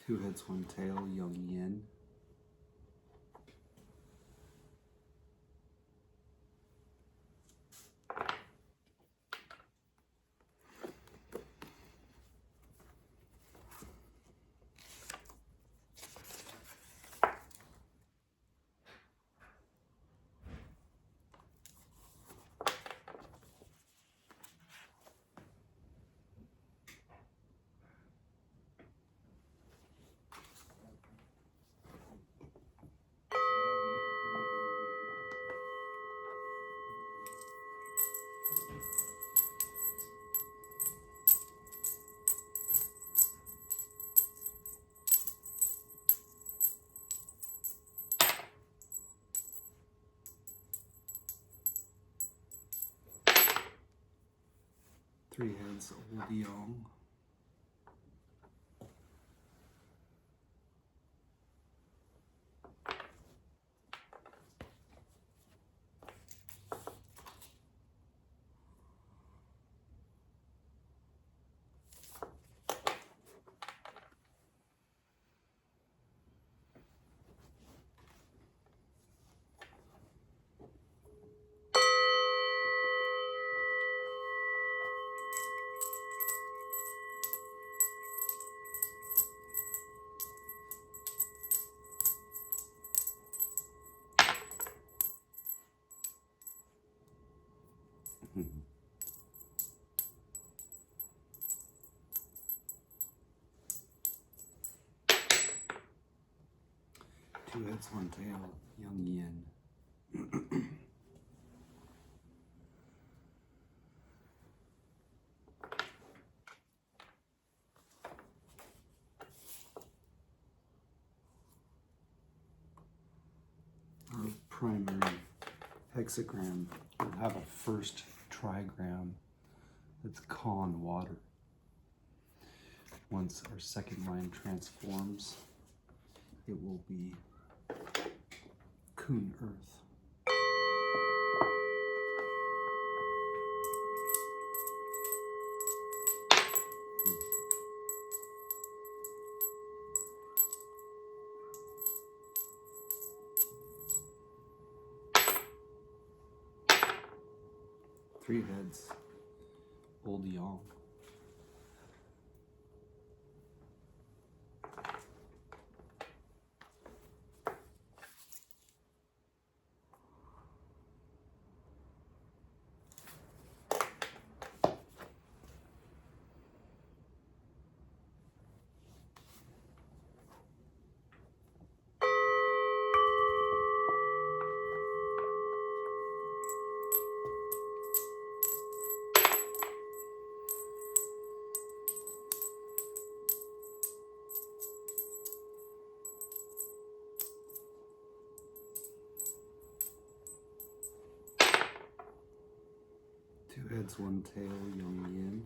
Two heads, one tail, Yang Yin. Three heads, Old Yang. Two heads, one tail, Yang Yin. Our primary hexagram will have a first trigram that's Kan water. Once our second line transforms, it will be Kun earth. Three heads, Old Yang. Two heads, one tail, Yang Yin.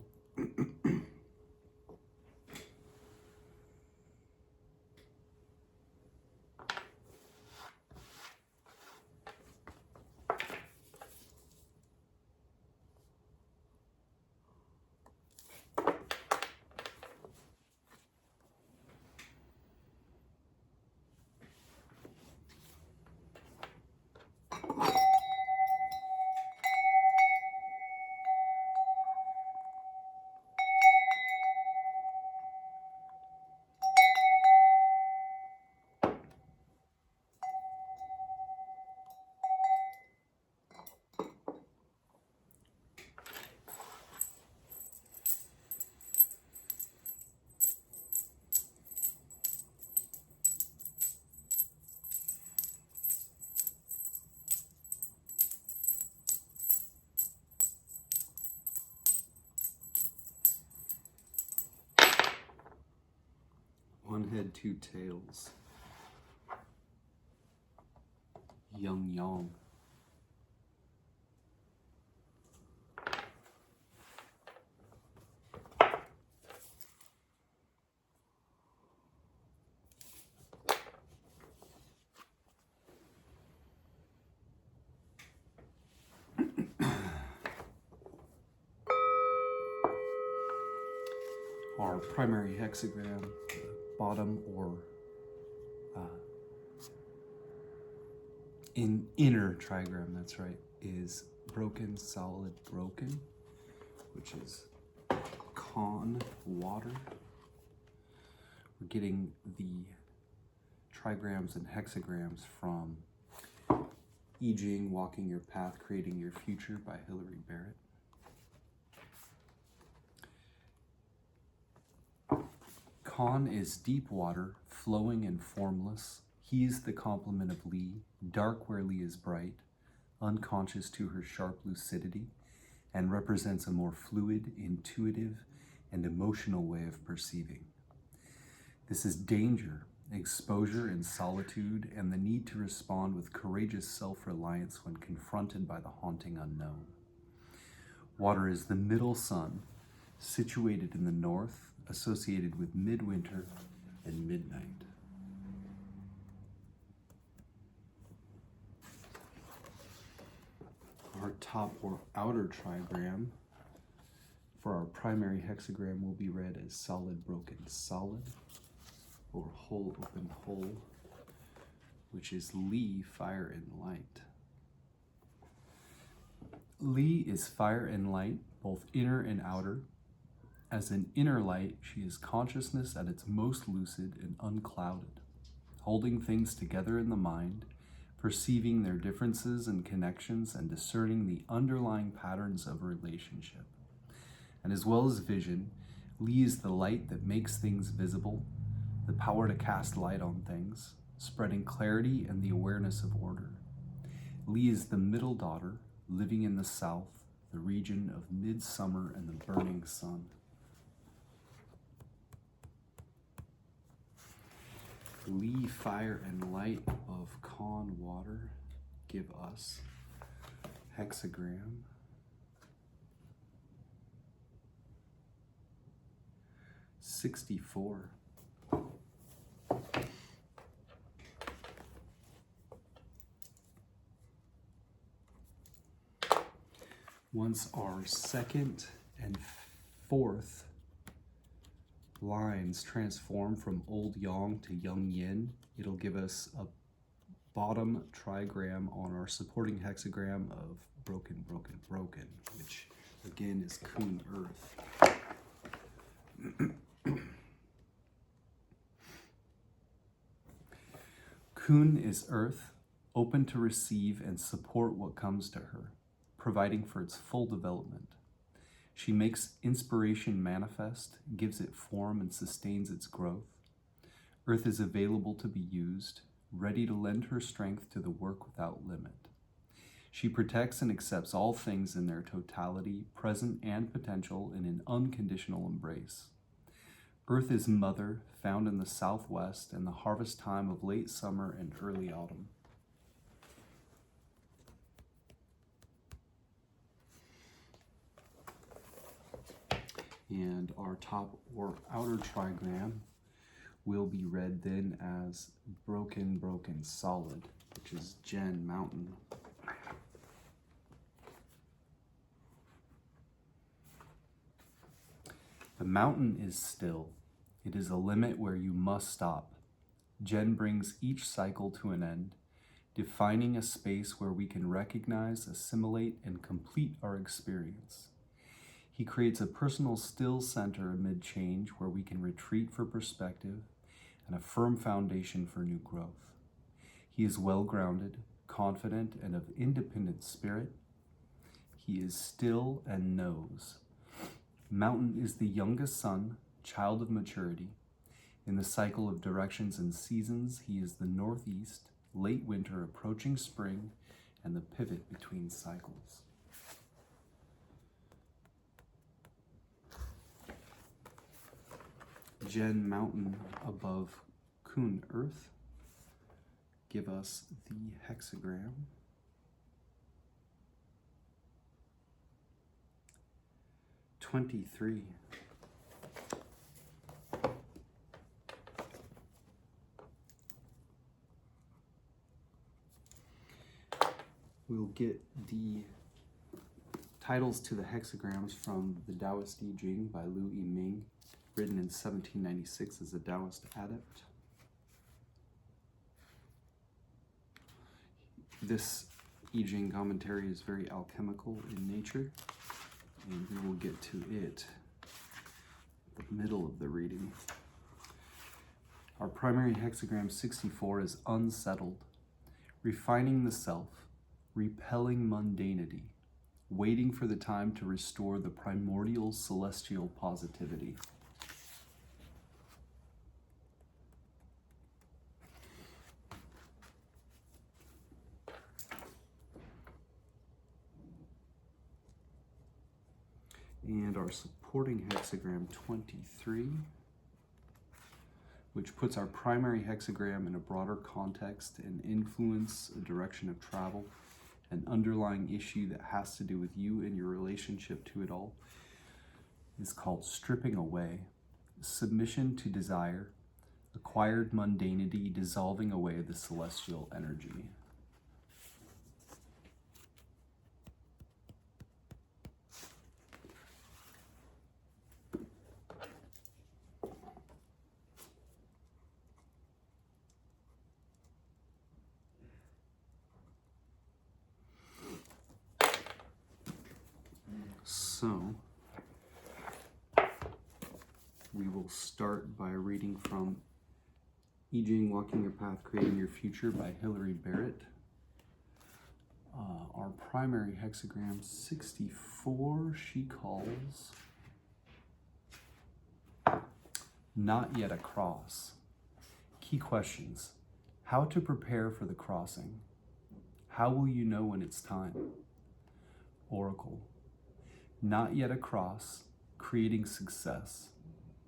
One head, two tails. Yang Yang. Our primary hexagram, bottom or inner trigram, that's right, is broken, solid, broken, which is con, water. We're getting the trigrams and hexagrams from I-ming, Walking Your Path, Creating Your Future by Hilary Barrett. Con is deep water, flowing and formless. He is the complement of Li, dark where Li is bright, unconscious to her sharp lucidity, and represents a more fluid, intuitive, and emotional way of perceiving. This is danger, exposure and solitude, and the need to respond with courageous self-reliance when confronted by the haunting unknown. Water is the middle sun, situated in the north, associated with midwinter and midnight. Our top or outer trigram for our primary hexagram will be read as solid, broken, solid, or whole, open, whole, which is Li, fire and light. Li is fire and light, both inner and outer. As an inner light, she is consciousness at its most lucid and unclouded, holding things together in the mind, perceiving their differences and connections, and discerning the underlying patterns of a relationship. And as well as vision, Li is the light that makes things visible, the power to cast light on things, spreading clarity and the awareness of order. Li is the middle daughter, living in the south, the region of midsummer and the burning sun. Li, fire and light of Con, water, give us hexagram. $64. Once our second and fourth lines transform from old yang to young yin, it'll give us a bottom trigram on our supporting hexagram of broken, broken, broken, which again is Kun, earth. Kun is earth, open to receive and support what comes to her, providing for its full development. She makes inspiration manifest, gives it form, and sustains its growth. Earth is available to be used, ready to lend her strength to the work without limit. She protects and accepts all things in their totality, present and potential, in an unconditional embrace. Earth is mother, found in the southwest and the harvest time of late summer and early autumn. And our top or outer trigram will be read then as broken, broken, solid, which is Jen, mountain. The mountain is still. It is a limit where you must stop. Jen brings each cycle to an end, defining a space where we can recognize, assimilate, and complete our experience. He creates a personal still center amid change where we can retreat for perspective and a firm foundation for new growth. He is well-grounded, confident, and of independent spirit. He is still and knows. Mountain is the youngest son, child of maturity. In the cycle of directions and seasons, he is the northeast, late winter approaching spring, and the pivot between cycles. Jen, mountain above Kun, earth, give us the hexagram. $23. We'll get the titles to the hexagrams from the Taoist I Ching by I-ming. written in 1796 as a Taoist adept. This I Ching commentary is very alchemical in nature, and we will get to it at the middle of the reading. Our primary hexagram 64 is Unsettled, refining the self, repelling mundanity, waiting for the time to restore the primordial celestial positivity. And our supporting hexagram 23, which puts our primary hexagram in a broader context and influence, a direction of travel, an underlying issue that has to do with you and your relationship to it all, is called Stripping Away, submission to desire, acquired mundanity, dissolving away the celestial energy. So, we will start by reading from I Ching, Walking Your Path, Creating Your Future by Hilary Barrett. Our primary hexagram 64, she calls Not Yet a Cross. Key questions. How to prepare for the crossing? How will you know when it's time? Oracle. Not yet across, creating success.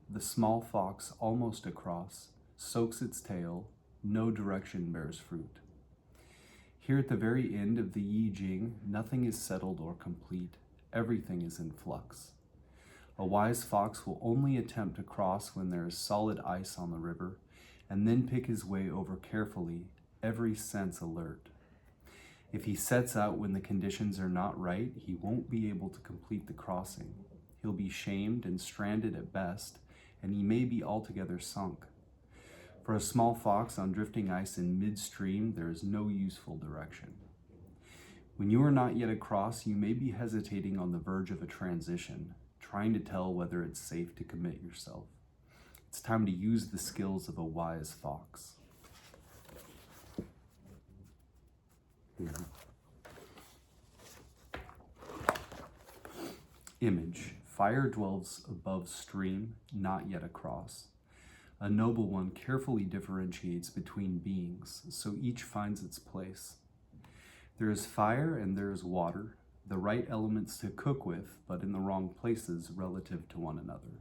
The small fox almost across, soaks its tail, no direction bears fruit. Here at the very end of the I Ching, nothing is settled or complete. Everything is in flux. A wise fox will only attempt to cross when there is solid ice on the river, and then pick his way over carefully, every sense alert. If he sets out when the conditions are not right, he won't be able to complete the crossing. He'll be shamed and stranded at best, and he may be altogether sunk. For a small fox on drifting ice in midstream, there is no useful direction. When you are not yet across, you may be hesitating on the verge of a transition, trying to tell whether it's safe to commit yourself. It's time to use the skills of a wise fox. Image. Fire dwells above stream, not yet across. A noble one carefully differentiates between beings, so each finds its place. There is fire and there is water, the right elements to cook with, but in the wrong places relative to one another.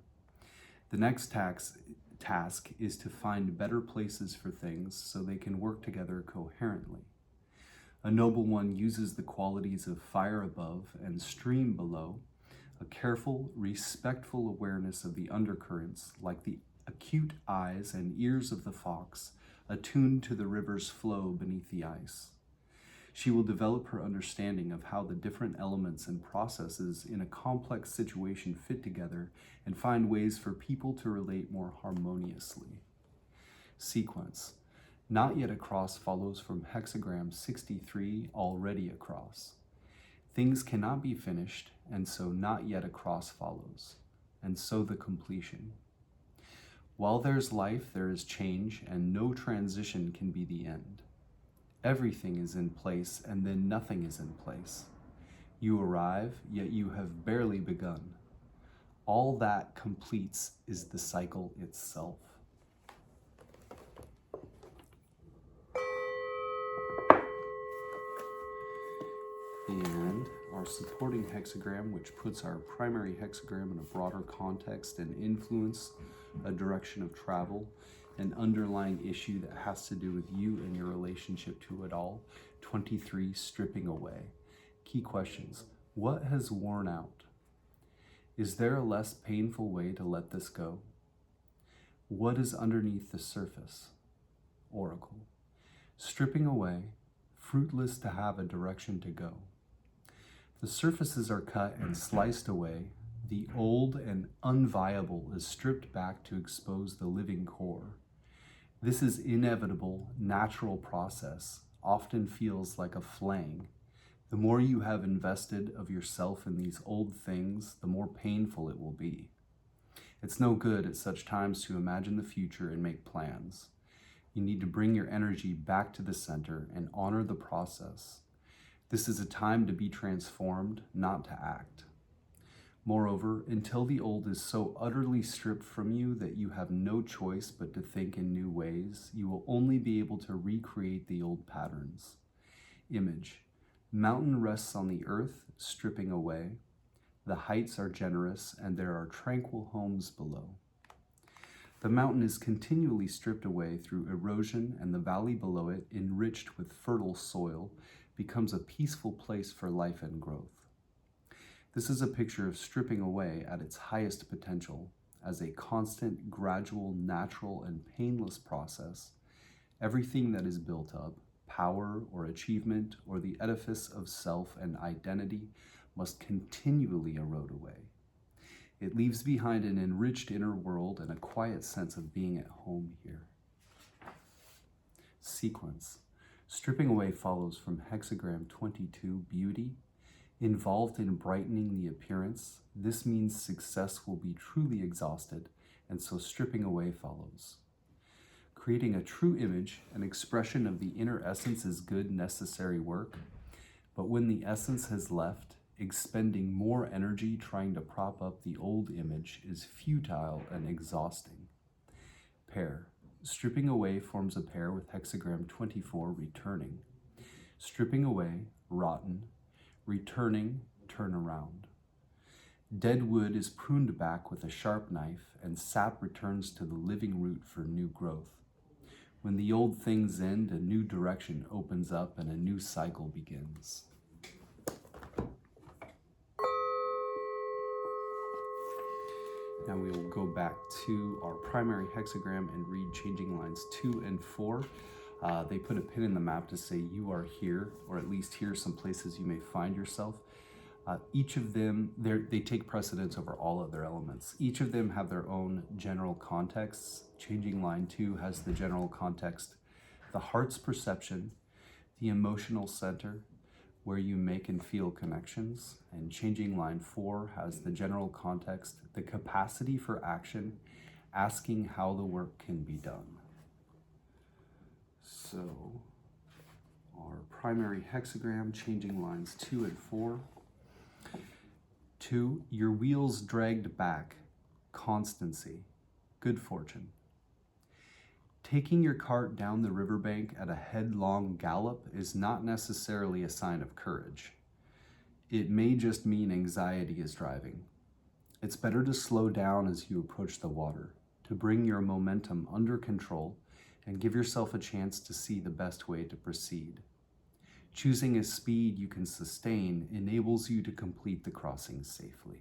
The next task is to find better places for things so they can work together coherently. A noble one uses the qualities of fire above and stream below, a careful, respectful awareness of the undercurrents, like the acute eyes and ears of the fox, attuned to the river's flow beneath the ice. She will develop her understanding of how the different elements and processes in a complex situation fit together and find ways for people to relate more harmoniously. Sequence. Not yet across follows from hexagram 63, already across. Things cannot be finished, and so not yet across follows, and so the completion. While there's life, there is change, and no transition can be the end. Everything is in place, and then nothing is in place. You arrive, yet you have barely begun. All that completes is the cycle itself. And our supporting hexagram, which puts our primary hexagram in a broader context and influence, a direction of travel, an underlying issue that has to do with you and your relationship to it all. 23, stripping away. Key questions. What has worn out? Is there a less painful way to let this go? What is underneath the surface? Oracle. Stripping away, fruitless to have a direction to go. The surfaces are cut and sliced away, The old and unviable is stripped back to expose the living core. This is inevitable, natural process, often feels like a flaying. The more you have invested of yourself in these old things, the more painful it will be. It's no good at such times to imagine the future and make plans. You need to bring your energy back to the center and honor the process. This is a time to be transformed, not to act. Moreover, until the old is so utterly stripped from you that you have no choice but to think in new ways, you will only be able to recreate the old patterns. Image. Mountain rests on the earth, stripping away. The heights are generous, and there are tranquil homes below. The mountain is continually stripped away through erosion, and the valley below it, enriched with fertile soil, becomes a peaceful place for life and growth. This is a picture of stripping away at its highest potential as a constant, gradual, natural, and painless process. Everything that is built up, power or achievement or the edifice of self and identity, must continually erode away. It leaves behind an enriched inner world and a quiet sense of being at home here. Sequence. Stripping away follows from Hexagram 22, Beauty. Involved in brightening the appearance, this means success will be truly exhausted, and so stripping away follows. Creating a true image, an expression of the inner essence is good, necessary work, but when the essence has left, expending more energy trying to prop up the old image is futile and exhausting. Pair. Stripping away forms a pair with Hexagram 24, Returning. Stripping away, rotten. Returning, turn around. Dead wood is pruned back with a sharp knife, and sap returns to the living root for new growth. When the old things end, a new direction opens up and a new cycle begins. Now we will go back to our primary hexagram and read changing lines 2 and 4. They put a pin in the map to say you are here, or at least here are some places you may find yourself. Each of them, they take precedence over all other elements. Each of them have their own general contexts. Changing line 2 has the general context, the heart's perception, the emotional center, where you make and feel connections. And changing line 4 has the general context, the capacity for action, asking how the work can be done. So, our primary hexagram, changing lines 2 and 4. 2, your wheels dragged back, constancy, good fortune. Taking your cart down the riverbank at a headlong gallop is not necessarily a sign of courage. It may just mean anxiety is driving. It's better to slow down as you approach the water, to bring your momentum under control and give yourself a chance to see the best way to proceed. Choosing a speed you can sustain enables you to complete the crossing safely.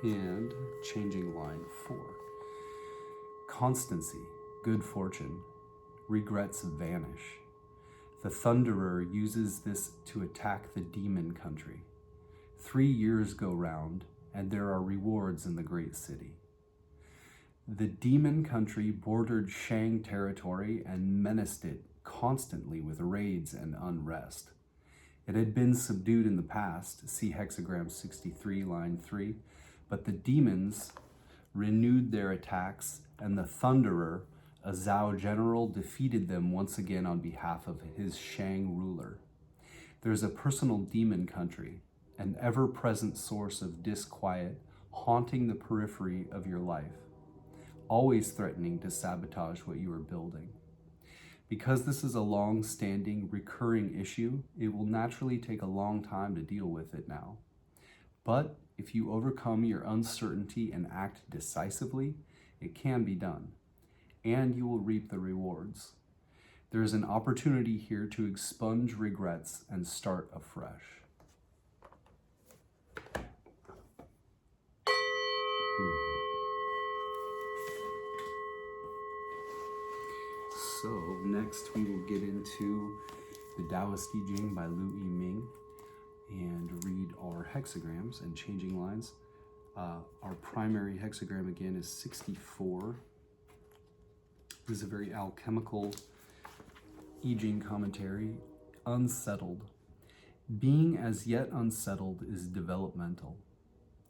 And changing line 4. Constancy, good fortune. Regrets vanish. The Thunderer uses this to attack the demon country. 3 years go round, and there are rewards in the great city. The demon country bordered Shang territory and menaced it constantly with raids and unrest. It had been subdued in the past, see Hexagram 63, line 3, but the demons renewed their attacks, and the Thunderer, a Zhao general, defeated them once again on behalf of his Shang ruler. There's a personal demon country, an ever-present source of disquiet, haunting the periphery of your life, always threatening to sabotage what you are building. Because this is a long-standing, recurring issue, it will naturally take a long time to deal with it now. But if you overcome your uncertainty and act decisively, it can be done, and you will reap the rewards. There is an opportunity here to expunge regrets and start afresh. So next we will get into the Taoist I Ching by I-ming and read our hexagrams and changing lines. Our primary hexagram again is 64. This is a very alchemical I Ching commentary. Unsettled. Being as yet unsettled is developmental.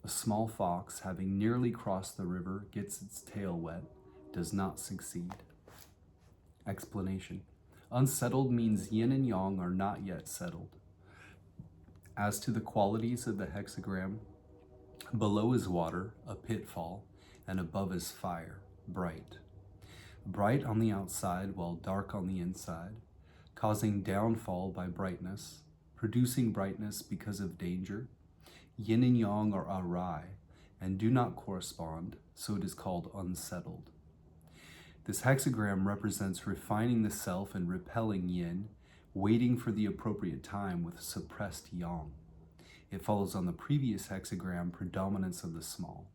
A small fox, having nearly crossed the river, gets its tail wet, does not succeed. Explanation. Unsettled means yin and yang are not yet settled. As to the qualities of the hexagram, below is water, a pitfall, and above is fire, bright. Bright on the outside while dark on the inside, causing downfall by brightness, producing brightness because of danger. Yin and yang are awry and do not correspond, so it is called unsettled. This hexagram represents refining the self and repelling yin, waiting for the appropriate time with suppressed yang. It follows on the previous hexagram, predominance of the small.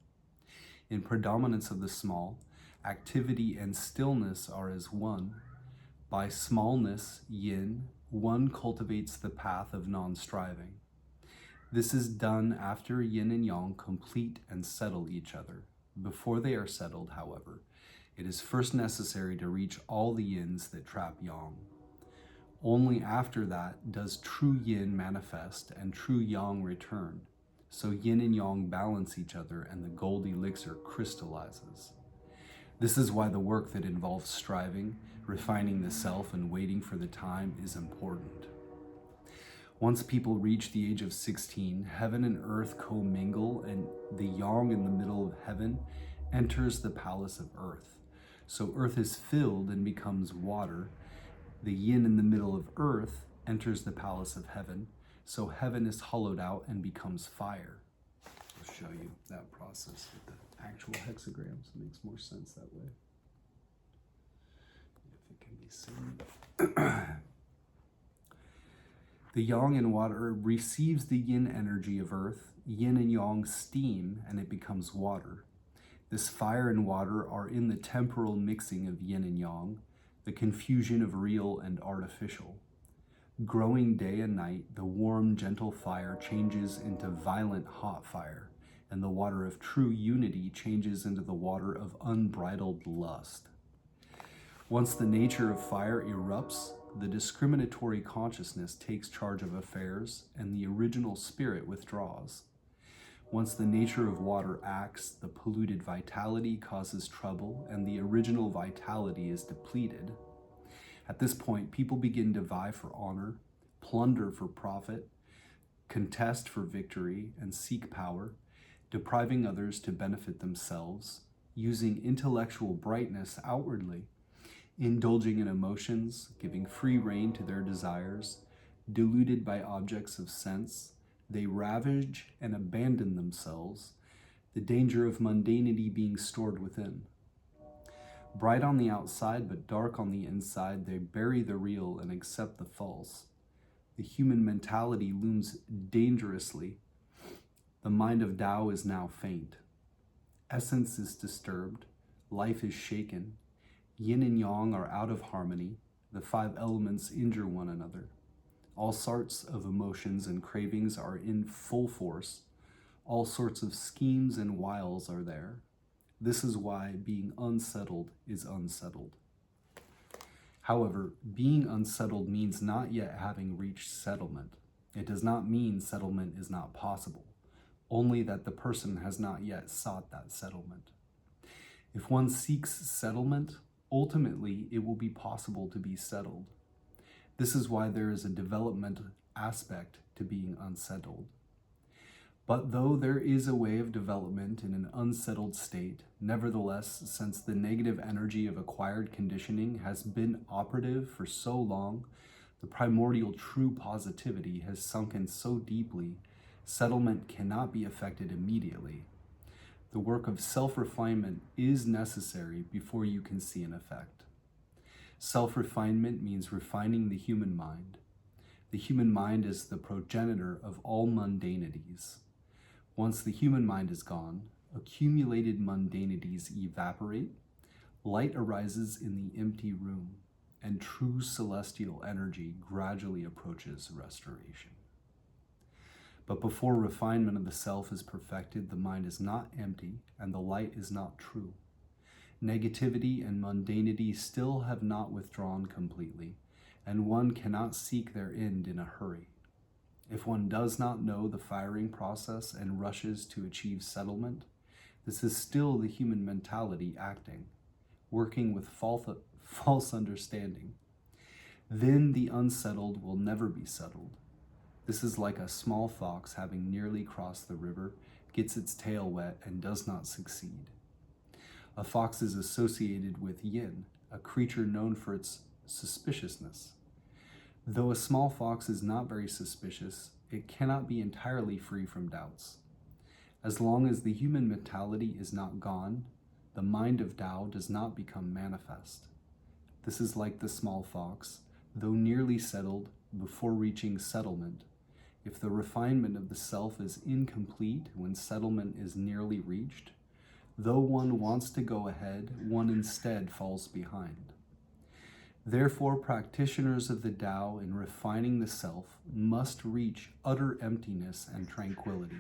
In predominance of the small, activity and stillness are as one. By smallness, yin, one cultivates the path of non-striving. This is done after yin and yang complete and settle each other. Before they are settled, however, it is first necessary to reach all the yins that trap yang. Only after that does true yin manifest and true yang return. So yin and yang balance each other and the gold elixir crystallizes. This is why the work that involves striving, refining the self, and waiting for the time is important. Once people reach the age of 16, heaven and earth commingle, and the yang in the middle of heaven enters the palace of earth. So earth is filled and becomes water. The yin in the middle of earth enters the palace of heaven. So heaven is hollowed out and becomes fire. I'll show you that process with the actual hexagrams. It makes more sense that way. If it can be seen. The yang in water receives the yin energy of earth, yin and yang steam, and it becomes water. This fire and water are in the temporal mixing of yin and yang, the confusion of real and artificial. Growing day and night, the warm, gentle fire changes into violent, hot fire, and the water of true unity changes into the water of unbridled lust. Once the nature of fire erupts, the discriminatory consciousness takes charge of affairs, and the original spirit withdraws. Once the nature of water acts, the polluted vitality causes trouble, and the original vitality is depleted. At this point, people begin to vie for honor, plunder for profit, contest for victory, and seek power, depriving others to benefit themselves, using intellectual brightness outwardly, indulging in emotions, giving free rein to their desires, deluded by objects of sense, they ravage and abandon themselves, the danger of mundanity being stored within. Bright on the outside but dark on the inside, they bury the real and accept the false. The human mentality looms dangerously. The mind of Tao is now faint. Essence is disturbed. Life is shaken. Yin and yang are out of harmony. The five elements injure one another. All sorts of emotions and cravings are in full force. All sorts of schemes and wiles are there. This is why being unsettled is unsettled. However, being unsettled means not yet having reached settlement. It does not mean settlement is not possible, only that the person has not yet sought that settlement. If one seeks settlement, ultimately it will be possible to be settled. This is why there is a development aspect to being unsettled. But though there is a way of development in an unsettled state, nevertheless, since the negative energy of acquired conditioning has been operative for so long, the primordial true positivity has sunken so deeply, settlement cannot be effected immediately. The work of self-refinement is necessary before you can see an effect. Self-refinement means refining the human mind. The human mind is the progenitor of all mundanities. Once the human mind is gone, accumulated mundanities evaporate, light arises in the empty room. and true celestial energy gradually approaches restoration. But before refinement of the self is perfected, the mind is not empty and the light is not true. Negativity and mundanity still have not withdrawn completely, and one cannot seek their end in a hurry. If one does not know the firing process and rushes to achieve settlement, this is still the human mentality acting, working with false understanding. Then the unsettled will never be settled. This is like a small fox having nearly crossed the river, gets its tail wet, and does not succeed. A fox is associated with yin, a creature known for its suspiciousness. Though a small fox is not very suspicious, it cannot be entirely free from doubts. As long as the human mentality is not gone, the mind of Tao does not become manifest. This is like the small fox, though nearly settled before reaching settlement. If the refinement of the self is incomplete when settlement is nearly reached, though one wants to go ahead, one instead falls behind. Therefore, practitioners of the Tao in refining the self must reach utter emptiness and tranquility.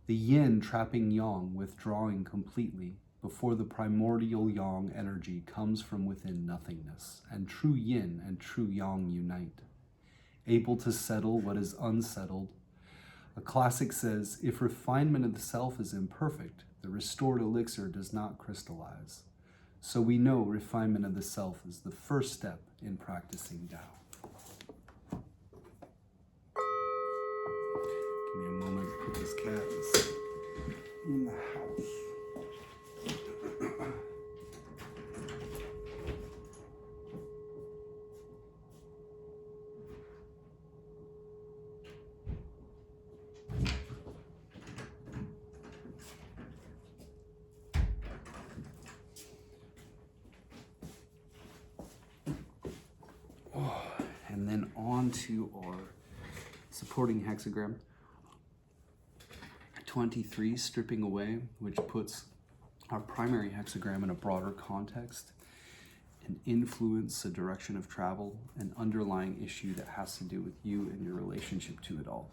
The yin trapping yang withdrawing completely before the primordial yang energy comes from within nothingness, and true yin and true yang unite, able to settle what is unsettled. A classic says, if refinement of the self is imperfect, the restored elixir does not crystallize. So we know refinement of the self is the first step in practicing Tao. Give me a moment to put this cat in the house. And then on to our supporting hexagram. 23, stripping away, which puts our primary hexagram in a broader context, an influence, a direction of travel, an underlying issue that has to do with you and your relationship to it all.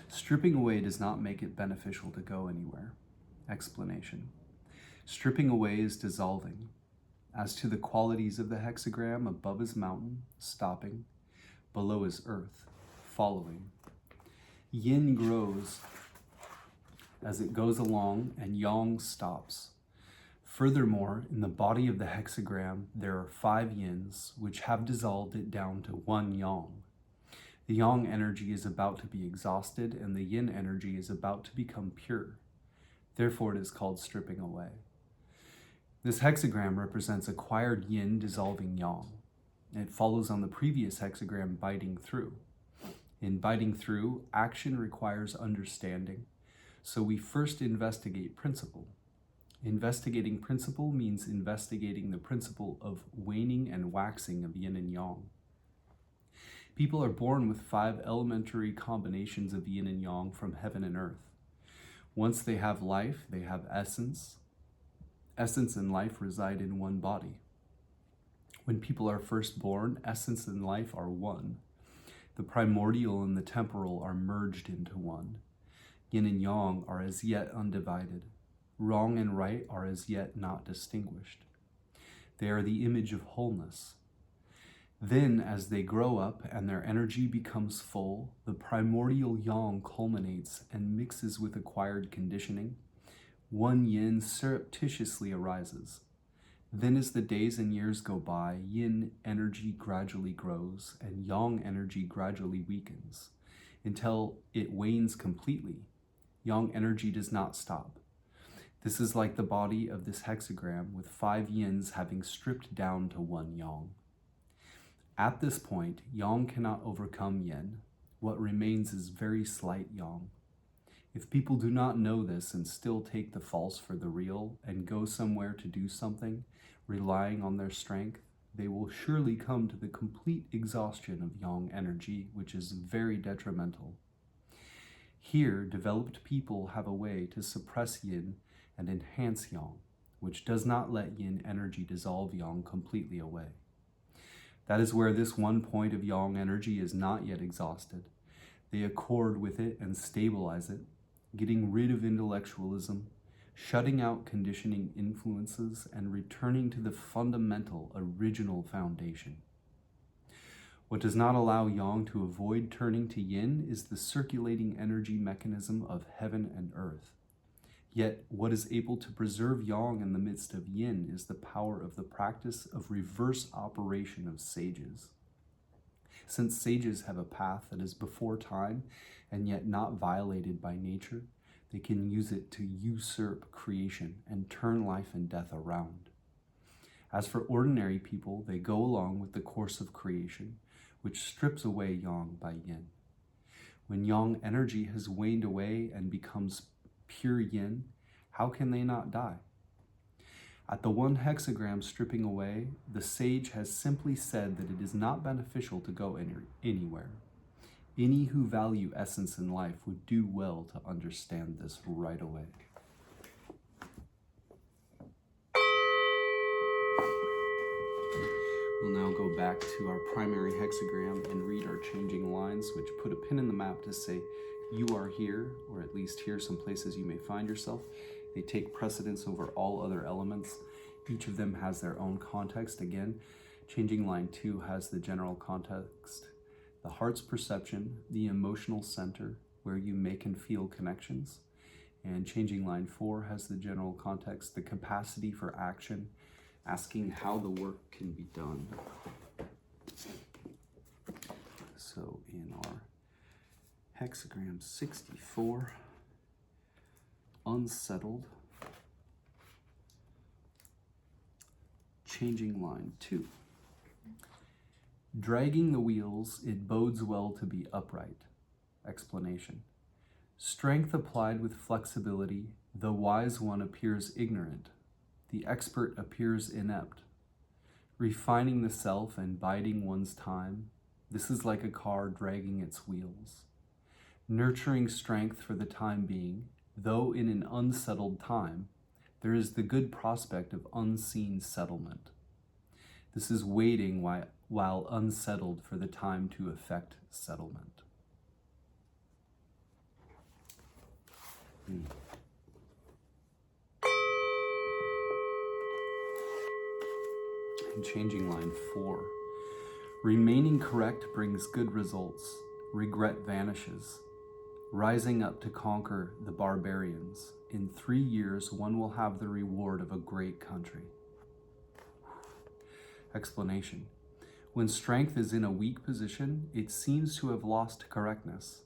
Stripping away does not make it beneficial to go anywhere. Explanation. Stripping away is dissolving. As to the qualities of the hexagram, above is mountain, stopping, below is earth, following. Yin grows as it goes along, and yang stops. Furthermore, in the body of the hexagram, there are 5 yins, which have dissolved it down to 1 yang. The yang energy is about to be exhausted, and the yin energy is about to become pure. Therefore, it is called stripping away. This hexagram represents acquired yin dissolving yang. It follows on the previous hexagram, biting through. In biting through, action requires understanding. So we first investigate principle. Investigating principle means investigating the principle of waning and waxing of yin and yang. People are born with 5 elementary combinations of yin and yang from heaven and earth. Once they have life, they have essence. Essence and life reside in one body. When people are first born, essence and life are one. The primordial and the temporal are merged into one. Yin and yang are as yet undivided. Wrong and right are as yet not distinguished. They are the image of wholeness. Then, as they grow up and their energy becomes full, the primordial yang culminates and mixes with acquired conditioning. 1 yin surreptitiously arises. Then as the days and years go by, yin energy gradually grows and yang energy gradually weakens until it wanes completely. Yang energy does not stop. This is like the body of this hexagram with 5 yins having stripped down to 1 yang. At this point, yang cannot overcome yin. What remains is very slight yang. If people do not know this and still take the false for the real and go somewhere to do something, relying on their strength, they will surely come to the complete exhaustion of yang energy, which is very detrimental. Here, developed people have a way to suppress yin and enhance yang, which does not let yin energy dissolve yang completely away. That is where this one point of yang energy is not yet exhausted. They accord with it and stabilize it, getting rid of intellectualism, shutting out conditioning influences, and returning to the fundamental, original foundation. What does not allow yang to avoid turning to yin is the circulating energy mechanism of heaven and earth. Yet, what is able to preserve yang in the midst of yin is the power of the practice of reverse operation of sages. Since sages have a path that is before time and yet not violated by nature, they can use it to usurp creation and turn life and death around. As for ordinary people, they go along with the course of creation, which strips away yang by yin. When yang energy has waned away and becomes pure yin, how can they not die? At the one hexagram stripping away, the sage has simply said that it is not beneficial to go anywhere. Any who value essence in life would do well to understand this right away. We'll now go back to our primary hexagram and read our changing lines, which put a pin in the map to say, you are here, or at least here some places you may find yourself. They take precedence over all other elements. Each of them has their own context. Again, changing line 2 has the general context, the heart's perception, the emotional center, where you make and feel connections. And changing line 4 has the general context, the capacity for action, asking how the work can be done. So in our hexagram 64, Unsettled, changing line 2. Dragging the wheels, it bodes well to be upright. Explanation. Strength applied with flexibility, the wise one appears ignorant. The expert appears inept. Refining the self and biding one's time, this is like a car dragging its wheels. Nurturing strength for the time being, though in an unsettled time, there is the good prospect of unseen settlement. This is waiting while unsettled for the time to effect settlement. And changing line 4. Remaining correct brings good results. Regret vanishes. Rising up to conquer the barbarians. In 3 years, one will have the reward of a great country. Explanation. When strength is in a weak position, it seems to have lost correctness,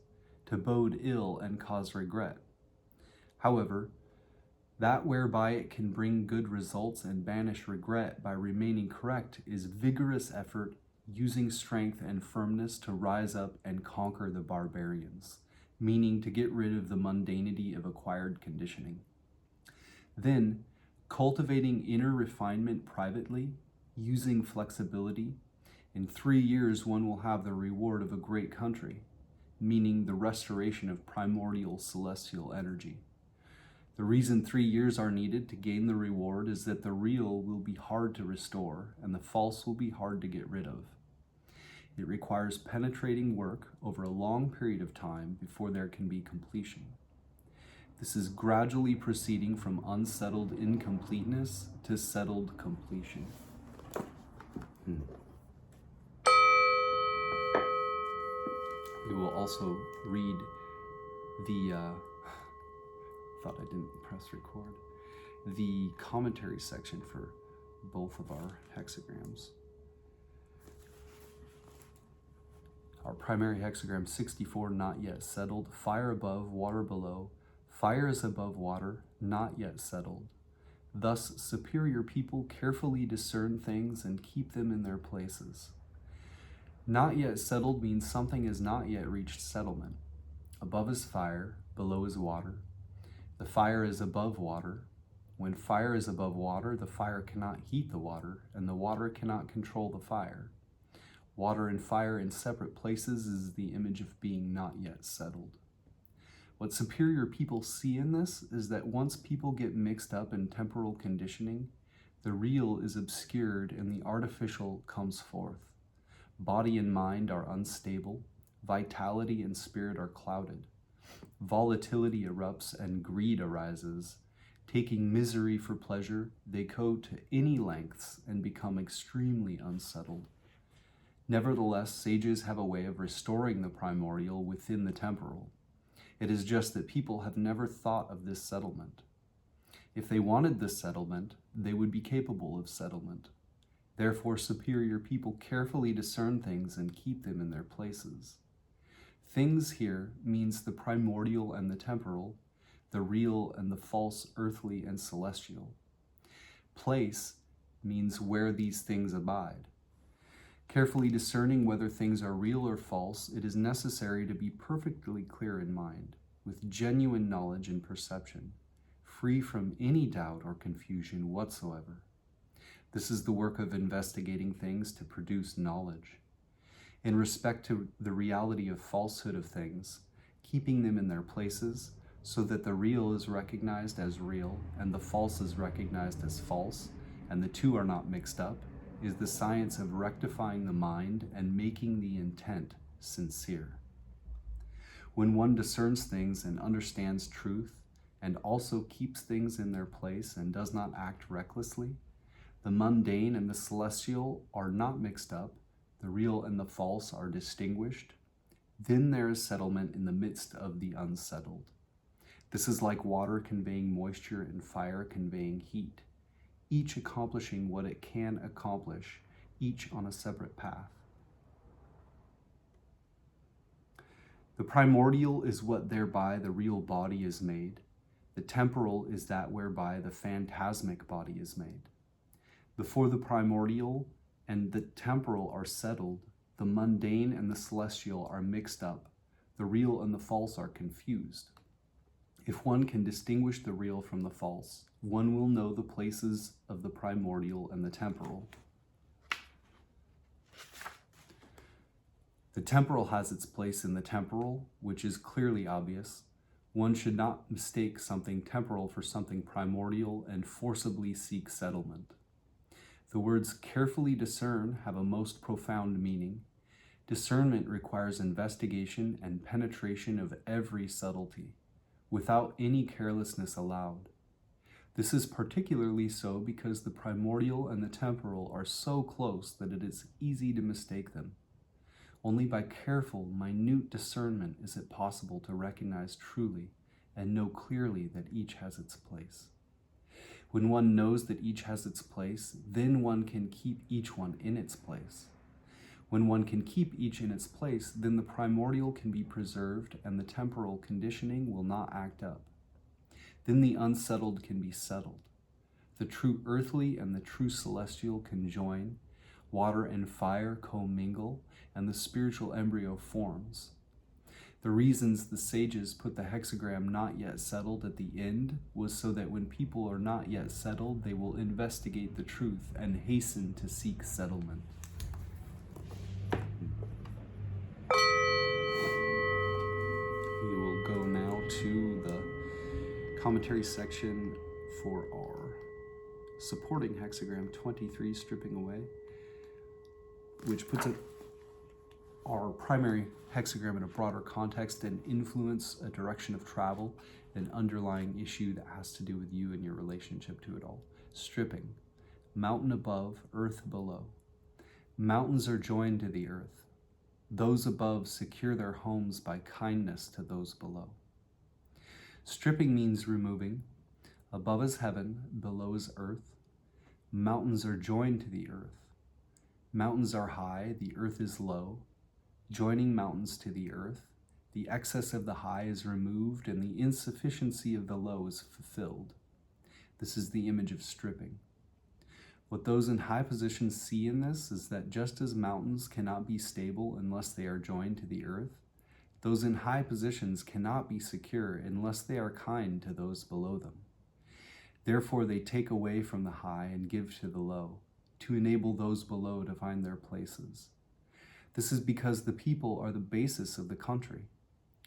to bode ill and cause regret. However, that whereby it can bring good results and banish regret by remaining correct is vigorous effort, using strength and firmness to rise up and conquer the barbarians, meaning to get rid of the mundanity of acquired conditioning. Then, cultivating inner refinement privately, using flexibility, in 3 years one will have the reward of a great country, meaning the restoration of primordial celestial energy. The reason 3 years are needed to gain the reward is that the real will be hard to restore and the false will be hard to get rid of. It requires penetrating work over a long period of time before there can be completion. This is gradually proceeding from unsettled incompleteness to settled completion. We will also read the, thought I didn't press record, the commentary section for both of our hexagrams. Our primary hexagram 64, not yet settled. Fire above, water below. Fire is above water, not yet settled. Thus, superior people carefully discern things and keep them in their places. Not yet settled means something has not yet reached settlement. Above is fire, below is water. The fire is above water. When fire is above water, the fire cannot heat the water, and the water cannot control the fire. Water and fire in separate places is the image of being not yet settled. What superior people see in this is that once people get mixed up in temporal conditioning, the real is obscured and the artificial comes forth. Body and mind are unstable. Vitality and spirit are clouded. Volatility erupts and greed arises. Taking misery for pleasure, they go to any lengths and become extremely unsettled. Nevertheless, sages have a way of restoring the primordial within the temporal. It is just that people have never thought of this settlement. If they wanted this settlement, they would be capable of settlement. Therefore, superior people carefully discern things and keep them in their places. Things here means the primordial and the temporal, the real and the false, earthly and celestial. Place means where these things abide. Carefully discerning whether things are real or false, it is necessary to be perfectly clear in mind, with genuine knowledge and perception, free from any doubt or confusion whatsoever. This is the work of investigating things to produce knowledge. In respect to the reality of falsehood of things, keeping them in their places so that the real is recognized as real and the false is recognized as false, and the two are not mixed up, is the science of rectifying the mind and making the intent sincere. When one discerns things and understands truth and also keeps things in their place and does not act recklessly, the mundane and the celestial are not mixed up, the real and the false are distinguished, then there is settlement in the midst of the unsettled. This is like water conveying moisture and fire conveying heat, each accomplishing what it can accomplish, each on a separate path. The primordial is what thereby the real body is made. The temporal is that whereby the phantasmic body is made. Before the primordial and the temporal are settled, the mundane and the celestial are mixed up, the real and the false are confused. If one can distinguish the real from the false, one will know the places of the primordial and the temporal. The temporal has its place in the temporal, which is clearly obvious. One should not mistake something temporal for something primordial and forcibly seek settlement. The words carefully discern have a most profound meaning. Discernment requires investigation and penetration of every subtlety, without any carelessness allowed. This is particularly so because the primordial and the temporal are so close that it is easy to mistake them. Only by careful, minute discernment is it possible to recognize truly and know clearly that each has its place. When one knows that each has its place, then one can keep each one in its place. When one can keep each in its place, then the primordial can be preserved and the temporal conditioning will not act up. Then the unsettled can be settled. The true earthly and the true celestial can join, water and fire commingle, and the spiritual embryo forms. The reasons the sages put the hexagram not yet settled at the end was so that when people are not yet settled, they will investigate the truth and hasten to seek settlement. We will go now to the commentary section for our supporting hexagram 23, stripping away, which puts it our primary hexagram in a broader context and influence a direction of travel, an underlying issue that has to do with you and your relationship to it all. Stripping. Mountain above, earth below. Mountains are joined to the earth. Those above secure their homes by kindness to those below. Stripping means removing. Above is heaven, below is earth. Mountains are joined to the earth. Mountains are high, the earth is low. Joining mountains to the earth, the excess of the high is removed and the insufficiency of the low is fulfilled. This is the image of stripping. What those in high positions see in this is that just as mountains cannot be stable unless they are joined to the earth, those in high positions cannot be secure unless they are kind to those below them. Therefore, they take away from the high and give to the low, to enable those below to find their places. This is because the people are the basis of the country.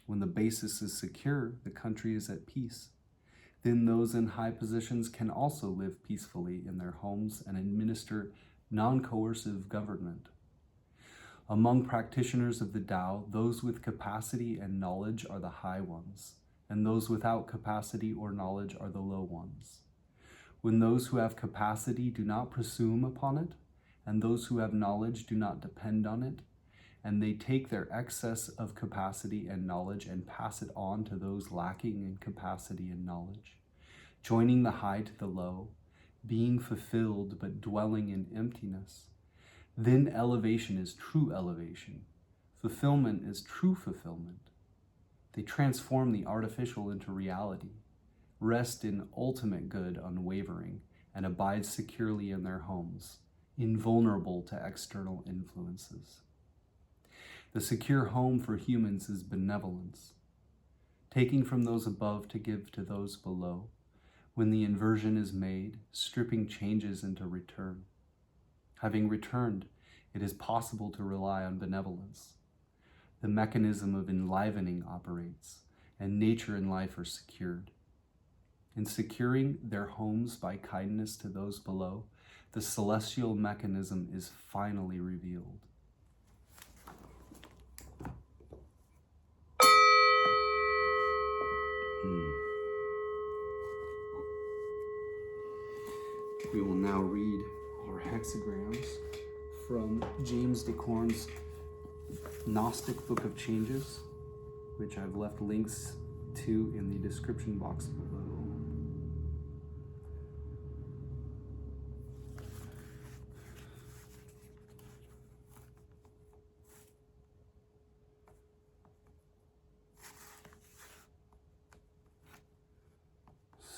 When the basis is secure, the country is at peace. Then those in high positions can also live peacefully in their homes and administer non-coercive government. Among practitioners of the Tao, those with capacity and knowledge are the high ones, and those without capacity or knowledge are the low ones. When those who have capacity do not presume upon it, and those who have knowledge do not depend on it, and they take their excess of capacity and knowledge and pass it on to those lacking in capacity and knowledge, joining the high to the low, being fulfilled but dwelling in emptiness, then elevation is true elevation. Fulfillment is true fulfillment. They transform the artificial into reality, rest in ultimate good unwavering, and abide securely in their homes, invulnerable to external influences. The secure home for humans is benevolence, taking from those above to give to those below. When the inversion is made, stripping changes into return. Having returned, it is possible to rely on benevolence. The mechanism of enlivening operates, and nature and life are secured. In securing their homes by kindness to those below, the celestial mechanism is finally revealed. We will now read our hexagrams from James Dekorne's Gnostic Book of Changes, which I've left links to in the description box below.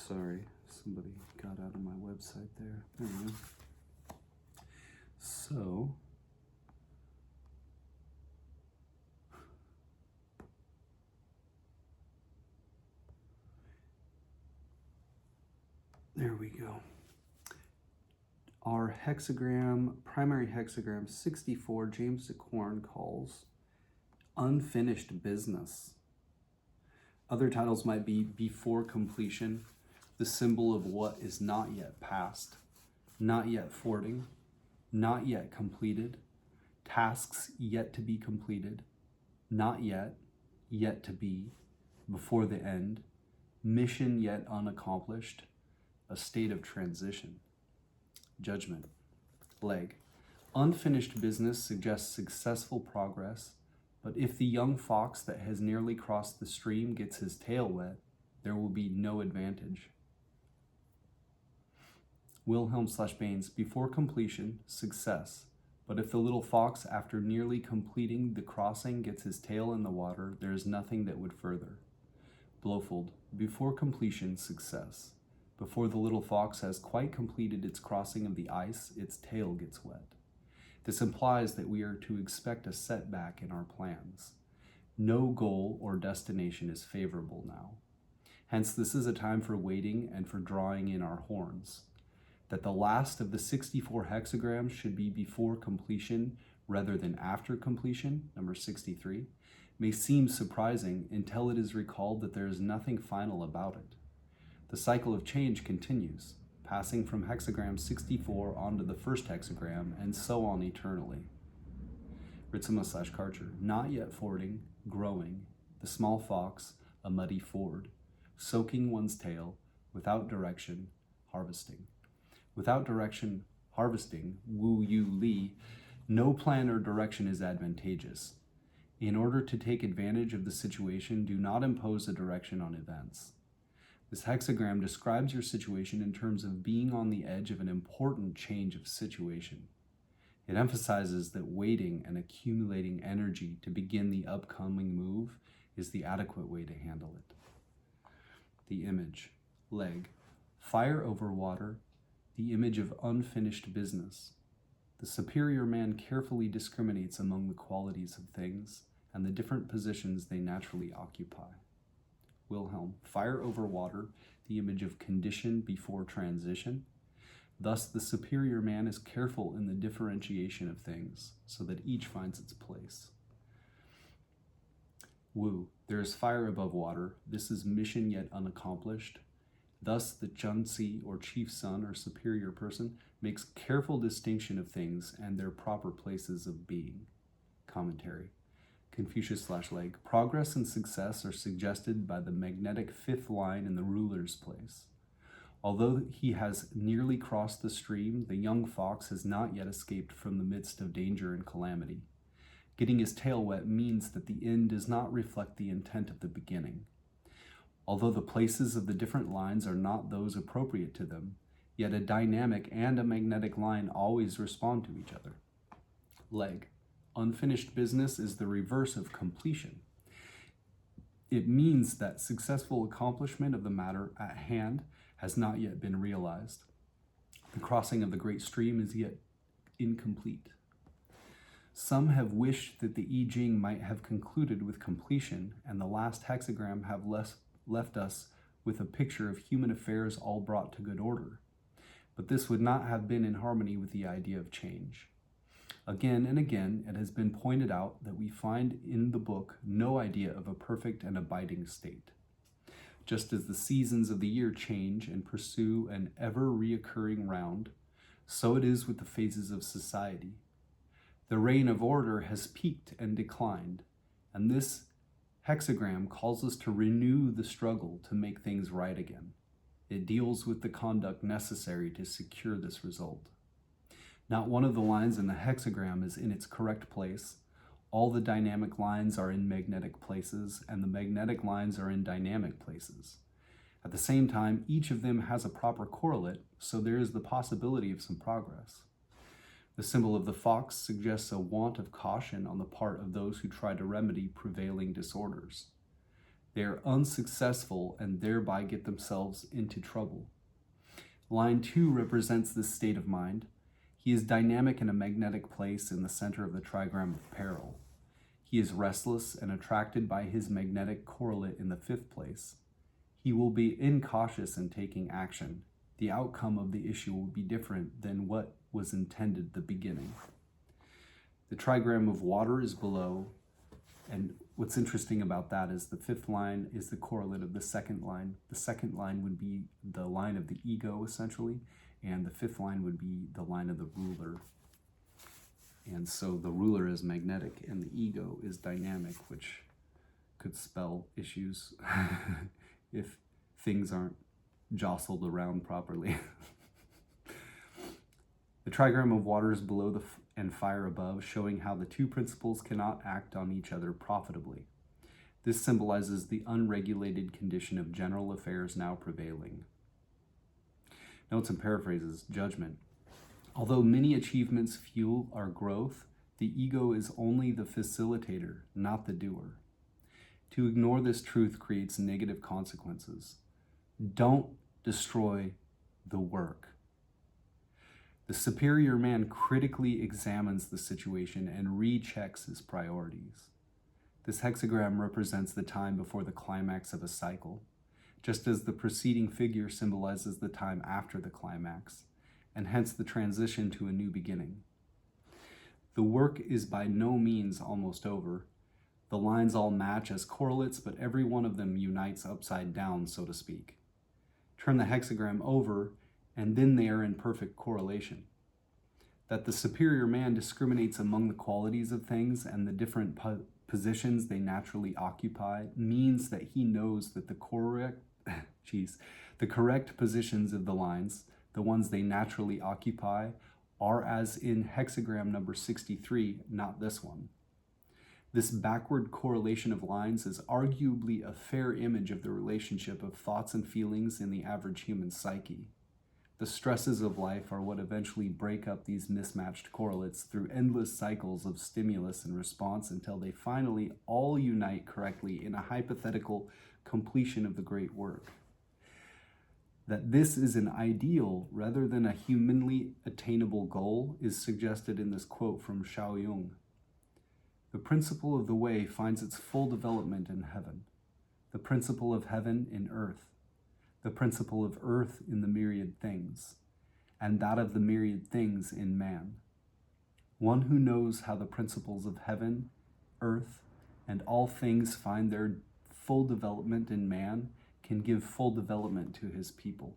Sorry, somebody got out of my website there. There we go. So, there we go. Our hexagram, primary hexagram 64, James Dekorne calls unfinished business. Other titles might be before completion, the symbol of what is not yet past, not yet forwarding, not yet completed, tasks yet to be completed, not yet, yet to be, before the end, mission yet unaccomplished, a state of transition. Judgment. Leg. Unfinished business suggests successful progress, but if the young fox that has nearly crossed the stream gets his tail wet, there will be no advantage. Wilhelm/Baines, before completion, success. But if the little fox, after nearly completing the crossing, gets his tail in the water, there is nothing that would further. Blofeld, before completion, success. Before the little fox has quite completed its crossing of the ice, its tail gets wet. This implies that we are to expect a setback in our plans. No goal or destination is favorable now. Hence, this is a time for waiting and for drawing in our horns. That the last of the 64 hexagrams should be before completion rather than after completion, number 63, may seem surprising until it is recalled that there is nothing final about it. The cycle of change continues, passing from hexagram 64 onto the first hexagram, and so on eternally. Ritzema/Karcher, not yet fording, growing, the small fox, a muddy ford, soaking one's tail, without direction, harvesting. Without direction, harvesting, Wu Yu Li, no plan or direction is advantageous. In order to take advantage of the situation, do not impose a direction on events. This hexagram describes your situation in terms of being on the edge of an important change of situation. It emphasizes that waiting and accumulating energy to begin the upcoming move is the adequate way to handle it. The image, leg, fire over water, the image of unfinished business. The superior man carefully discriminates among the qualities of things and the different positions they naturally occupy. Wilhelm, fire over water, the image of condition before transition. Thus, the superior man is careful in the differentiation of things so that each finds its place. Wu, there is fire above water. This is mission yet unaccomplished. Thus, the Chunsi, or chief son or superior person, makes careful distinction of things and their proper places of being. Commentary. Confucius/Leg. Progress and success are suggested by the magnetic fifth line in the ruler's place. Although he has nearly crossed the stream, the young fox has not yet escaped from the midst of danger and calamity. Getting his tail wet means that the end does not reflect the intent of the beginning. Although the places of the different lines are not those appropriate to them, yet a dynamic and a magnetic line always respond to each other. Leg. Unfinished business is the reverse of completion. It means that successful accomplishment of the matter at hand has not yet been realized. The crossing of the great stream is yet incomplete. Some have wished that the I Ching might have concluded with completion, and the last hexagram have left us with a picture of human affairs all brought to good order. But this would not have been in harmony with the idea of change. Again and again, it has been pointed out that we find in the book no idea of a perfect and abiding state. Just as the seasons of the year change and pursue an ever-reoccurring round, so it is with the phases of society. The reign of order has peaked and declined, and this hexagram calls us to renew the struggle to make things right again. It deals with the conduct necessary to secure this result. Not one of the lines in the hexagram is in its correct place. All the dynamic lines are in magnetic places, and the magnetic lines are in dynamic places. At the same time, each of them has a proper correlate, so there is the possibility of some progress. The symbol of the fox suggests a want of caution on the part of those who try to remedy prevailing disorders. They are unsuccessful and thereby get themselves into trouble. Line 2 represents this state of mind. He is dynamic in a magnetic place in the center of the trigram of peril. He is restless and attracted by his magnetic correlate in the fifth place. He will be incautious in taking action. The outcome of the issue will be different than what was intended at the beginning. The trigram of water is below, and what's interesting about that is the fifth line is the correlate of the second line. The second line would be the line of the ego, essentially, and the fifth line would be the line of the ruler. And so the ruler is magnetic and the ego is dynamic, which could spell issues if things aren't jostled around properly. The trigram of water is below and fire above, showing how the two principles cannot act on each other profitably. This symbolizes the unregulated condition of general affairs now prevailing. Notes and paraphrases. Judgment. Although many achievements fuel our growth, the ego is only the facilitator, not the doer. To ignore this truth creates negative consequences. Don't destroy the work. The superior man critically examines the situation and rechecks his priorities. This hexagram represents the time before the climax of a cycle, just as the preceding figure symbolizes the time after the climax, and hence the transition to a new beginning. The work is by no means almost over. The lines all match as correlates, but every one of them unites upside down, so to speak. Turn the hexagram over, and then they are in perfect correlation. That the superior man discriminates among the qualities of things and the different positions they naturally occupy means that he knows that the correct positions of the lines, the ones they naturally occupy, are as in hexagram number 63, not this one. This backward correlation of lines is arguably a fair image of the relationship of thoughts and feelings in the average human psyche. The stresses of life are what eventually break up these mismatched correlates through endless cycles of stimulus and response until they finally all unite correctly in a hypothetical completion of the great work. That this is an ideal rather than a humanly attainable goal is suggested in this quote from Shaoyong. The principle of the way finds its full development in heaven, the principle of heaven in earth, the principle of earth in the myriad things, and that of the myriad things in man. One who knows how the principles of heaven, earth, and all things find their full development in man can give full development to his people.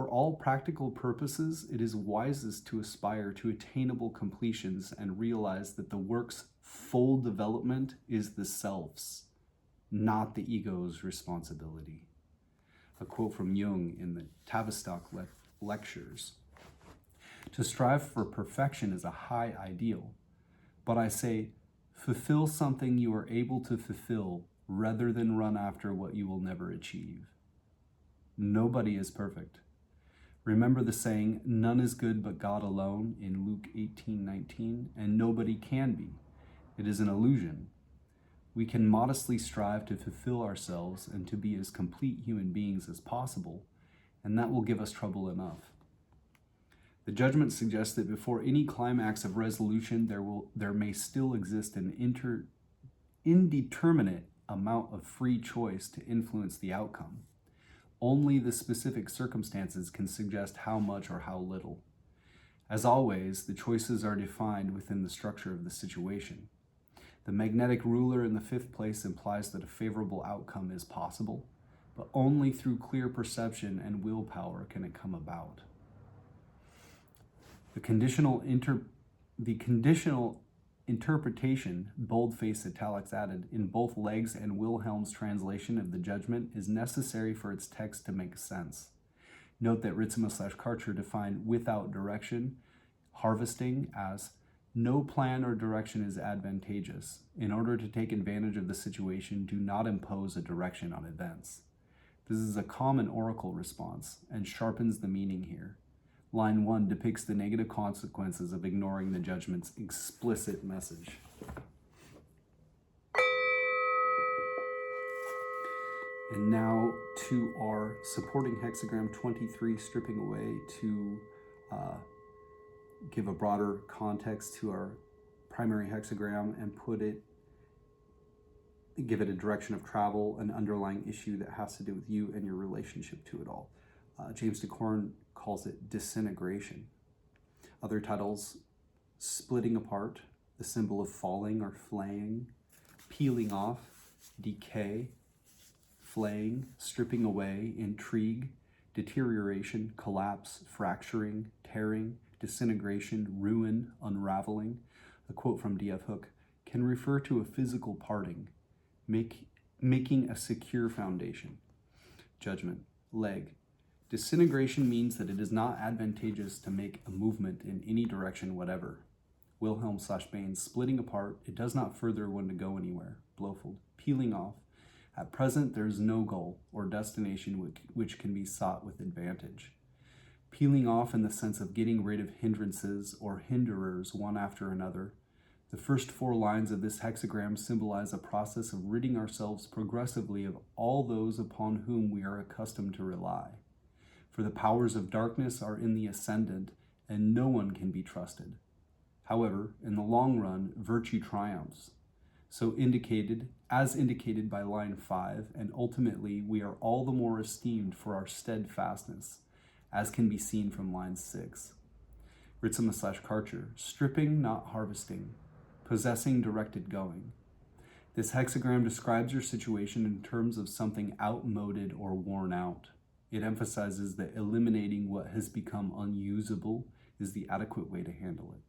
For all practical purposes, it is wisest to aspire to attainable completions and realize that the work's full development is the self's, not the ego's responsibility. A quote from Jung in the Tavistock Lectures. To strive for perfection is a high ideal, but I say, fulfill something you are able to fulfill rather than run after what you will never achieve. Nobody is perfect. Remember the saying, none is good but God alone, in Luke 18:19, and nobody can be. It is an illusion. We can modestly strive to fulfill ourselves and to be as complete human beings as possible, and that will give us trouble enough. The judgment suggests that before any climax of resolution, there may still exist an indeterminate amount of free choice to influence the outcome. Only the specific circumstances can suggest how much or how little. As always, the choices are defined within the structure of the situation. The magnetic ruler in the fifth place implies that a favorable outcome is possible, but only through clear perception and willpower can it come about. The conditional interpretation, boldface italics added, in both Legg's and Wilhelm's translation of the judgment is necessary for its text to make sense. Note that Ritzema/Karcher defined without direction, harvesting, as no plan or direction is advantageous. In order to take advantage of the situation, do not impose a direction on events. This is a common oracle response and sharpens the meaning here. Line 1 depicts the negative consequences of ignoring the judgment's explicit message. And now to our supporting hexagram 23, stripping away to give a broader context to our primary hexagram and give it a direction of travel, an underlying issue that has to do with you and your relationship to it all. James Dekorne calls it disintegration. Other titles, splitting apart, the symbol of falling or flaying, peeling off, decay, flaying, stripping away, intrigue, deterioration, collapse, fracturing, tearing, disintegration, ruin, unraveling. A quote from D.F. Hook can refer to a physical parting, making a secure foundation. Judgment, Legg. Disintegration means that it is not advantageous to make a movement in any direction whatever. Wilhelm/Bain, splitting apart, it does not further one to go anywhere. Blofeld, peeling off. At present, there is no goal or destination which can be sought with advantage. Peeling off in the sense of getting rid of hindrances or hinderers one after another. The first 4 lines of this hexagram symbolize a process of ridding ourselves progressively of all those upon whom we are accustomed to rely. For the powers of darkness are in the ascendant, and no one can be trusted. However, in the long run, virtue triumphs. As indicated by line 5, and ultimately we are all the more esteemed for our steadfastness, as can be seen from line 6. Ritzema/Karcher, stripping, not harvesting, possessing, directed going. This hexagram describes your situation in terms of something outmoded or worn out. It emphasizes that eliminating what has become unusable is the adequate way to handle it.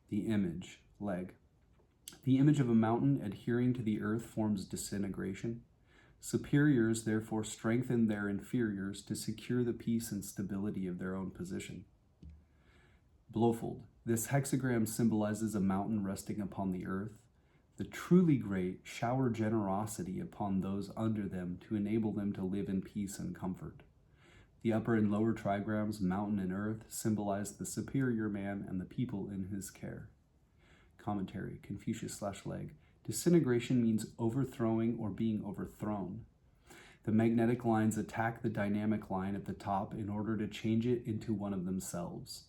The image, Legg. The image of a mountain adhering to the earth forms disintegration. Superiors therefore strengthen their inferiors to secure the peace and stability of their own position. Blofeld. This hexagram symbolizes a mountain resting upon the earth. The truly great shower generosity upon those under them to enable them to live in peace and comfort. The upper and lower trigrams, mountain and earth, symbolize the superior man and the people in his care. Commentary, Confucius/Legg. Disintegration means overthrowing or being overthrown. The magnetic lines attack the dynamic line at the top in order to change it into one of themselves.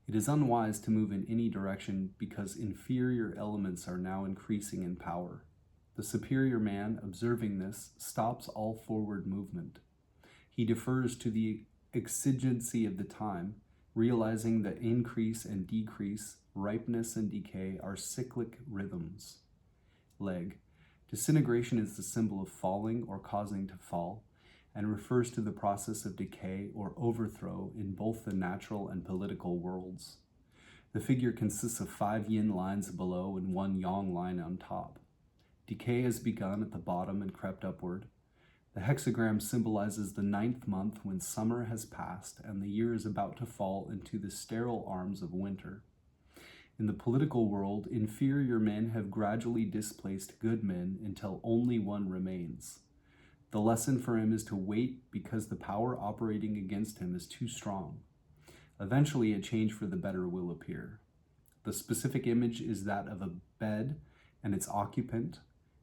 It is unwise to move in any direction because inferior elements are now increasing in power. The superior man, observing this, stops all forward movement. He defers to the exigency of the time, realizing that increase and decrease, ripeness and decay are cyclic rhythms. Legg. Disintegration is the symbol of falling or causing to fall, and refers to the process of decay or overthrow in both the natural and political worlds. The figure consists of 5 yin lines below and 1 yang line on top. Decay has begun at the bottom and crept upward. The hexagram symbolizes the 9th month when summer has passed and the year is about to fall into the sterile arms of winter. In the political world, inferior men have gradually displaced good men until only one remains. The lesson for him is to wait because the power operating against him is too strong. Eventually, a change for the better will appear. The specific image is that of a bed and its occupant,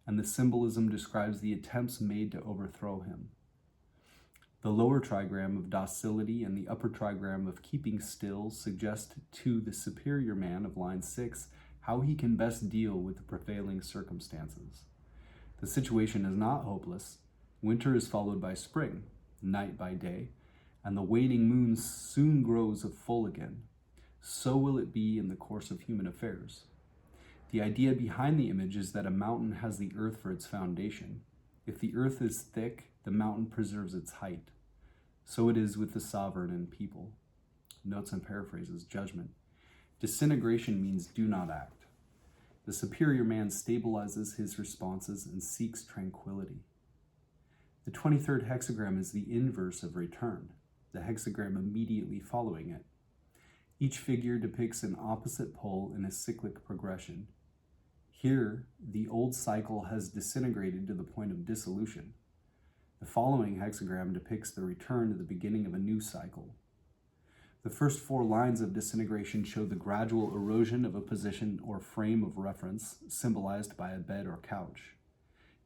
and the symbolism describes the attempts made to overthrow him. The lower trigram of docility and the upper trigram of keeping still suggest to the superior man of line 6 how he can best deal with the prevailing circumstances. The situation is not hopeless. Winter is followed by spring, night by day, and the waning moon soon grows full again. So will it be in the course of human affairs. The idea behind the image is that a mountain has the earth for its foundation. If the earth is thick, the mountain preserves its height. So it is with the sovereign and people. Notes and paraphrases. Judgment. Disintegration means do not act. The superior man stabilizes his responses and seeks tranquility. The 23rd hexagram is the inverse of return, the hexagram immediately following it. Each figure depicts an opposite pole in a cyclic progression. Here, the old cycle has disintegrated to the point of dissolution. The following hexagram depicts the return to the beginning of a new cycle. The first 4 lines of disintegration show the gradual erosion of a position or frame of reference, symbolized by a bed or couch.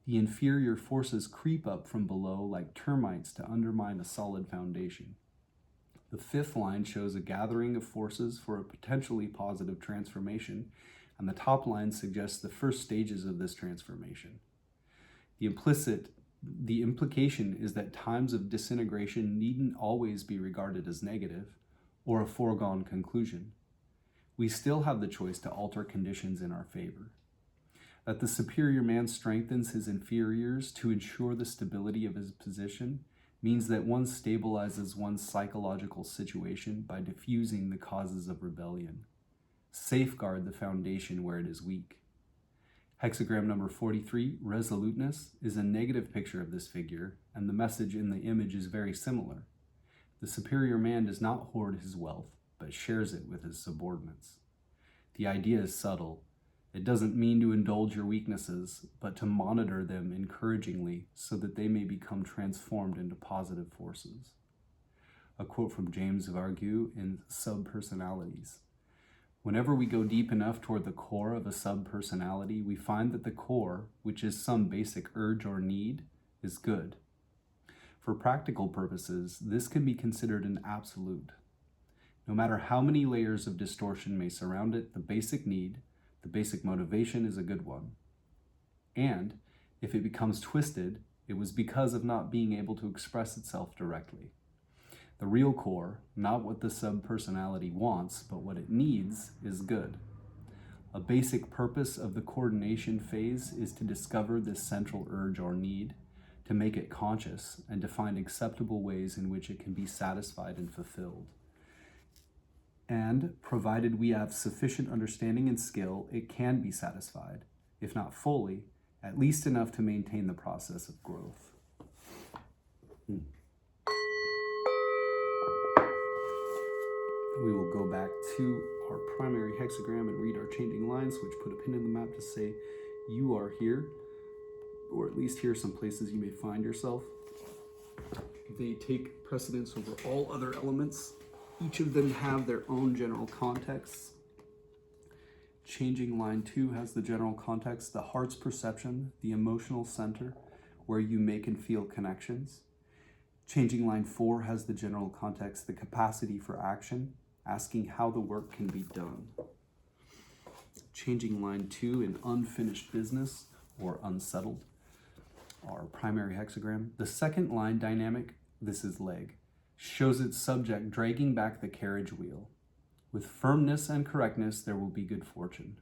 The inferior forces creep up from below like termites to undermine a solid foundation. The 5th line shows a gathering of forces for a potentially positive transformation, and the top line suggests the first stages of this transformation. The implication is that times of disintegration needn't always be regarded as negative or a foregone conclusion. We still have the choice to alter conditions in our favor. That the superior man strengthens his inferiors to ensure the stability of his position means that one stabilizes one's psychological situation by diffusing the causes of rebellion. Safeguard the foundation where it is weak. Hexagram number 43, resoluteness, is a negative picture of this figure, and the message in the image is very similar. The superior man does not hoard his wealth, but shares it with his subordinates. The idea is subtle. It doesn't mean to indulge your weaknesses, but to monitor them encouragingly so that they may become transformed into positive forces. A quote from James Dekorne in Subpersonalities. Whenever we go deep enough toward the core of a subpersonality, we find that the core, which is some basic urge or need, is good. For practical purposes, this can be considered an absolute. No matter how many layers of distortion may surround it, the basic need, the basic motivation is a good one. And if it becomes twisted, it was because of not being able to express itself directly. The real core, not what the subpersonality wants, but what it needs, is good. A basic purpose of the coordination phase is to discover this central urge or need, to make it conscious, and to find acceptable ways in which it can be satisfied and fulfilled. And, provided we have sufficient understanding and skill, it can be satisfied, if not fully, at least enough to maintain the process of growth. We will go back to our primary hexagram and read our changing lines, which put a pin in the map to say you are here, or at least here are some places you may find yourself. They take precedence over all other elements. Each of them have their own general contexts. Changing line 2 has the general context, the heart's perception, the emotional center, where you make and feel connections. Changing line 4 has the general context, the capacity for action, asking how the work can be done. Changing line 2 in unfinished business, or unsettled, our primary hexagram. The second line dynamic, this is leg, shows its subject dragging back the carriage wheel. With firmness and correctness, there will be good fortune.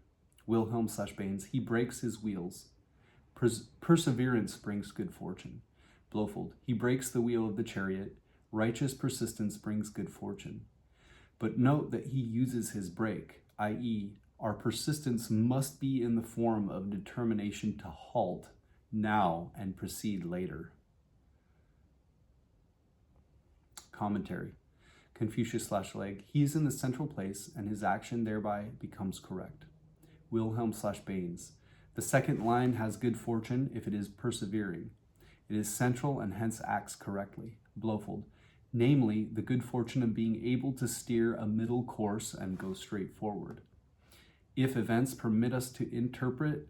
Wilhelm/Baines, he breaks his wheels. Perseverance brings good fortune. Blowfold. He breaks the wheel of the chariot. Righteous persistence brings good fortune. But note that he uses his break, i.e., our persistence must be in the form of determination to halt now and proceed later. Commentary. Confucius/Leg. He is in the central place, and his action thereby becomes correct. Wilhelm/Baines. The second line has good fortune if it is persevering. It is central and hence acts correctly. Blowfold. Namely, the good fortune of being able to steer a middle course and go straight forward. If events permit us to interpret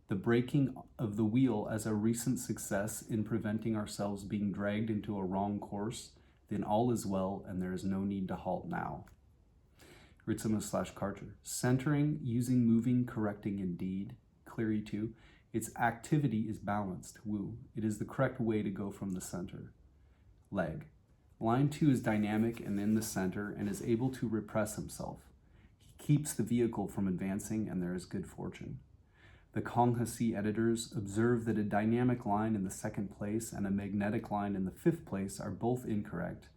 the breaking of the wheel as a recent success in preventing ourselves being dragged into a wrong course, then all is well and there is no need to halt now. Ritzema/Carter. Centering, using, moving, correcting indeed. Cleary 2. Its activity is balanced. Wu. It is the correct way to go from the center. Leg. Line 2 is dynamic and in the center and is able to repress himself. He keeps the vehicle from advancing and there is good fortune. The Konghasi editors observe that a dynamic line in the second place and a magnetic line in the fifth place are both incorrect,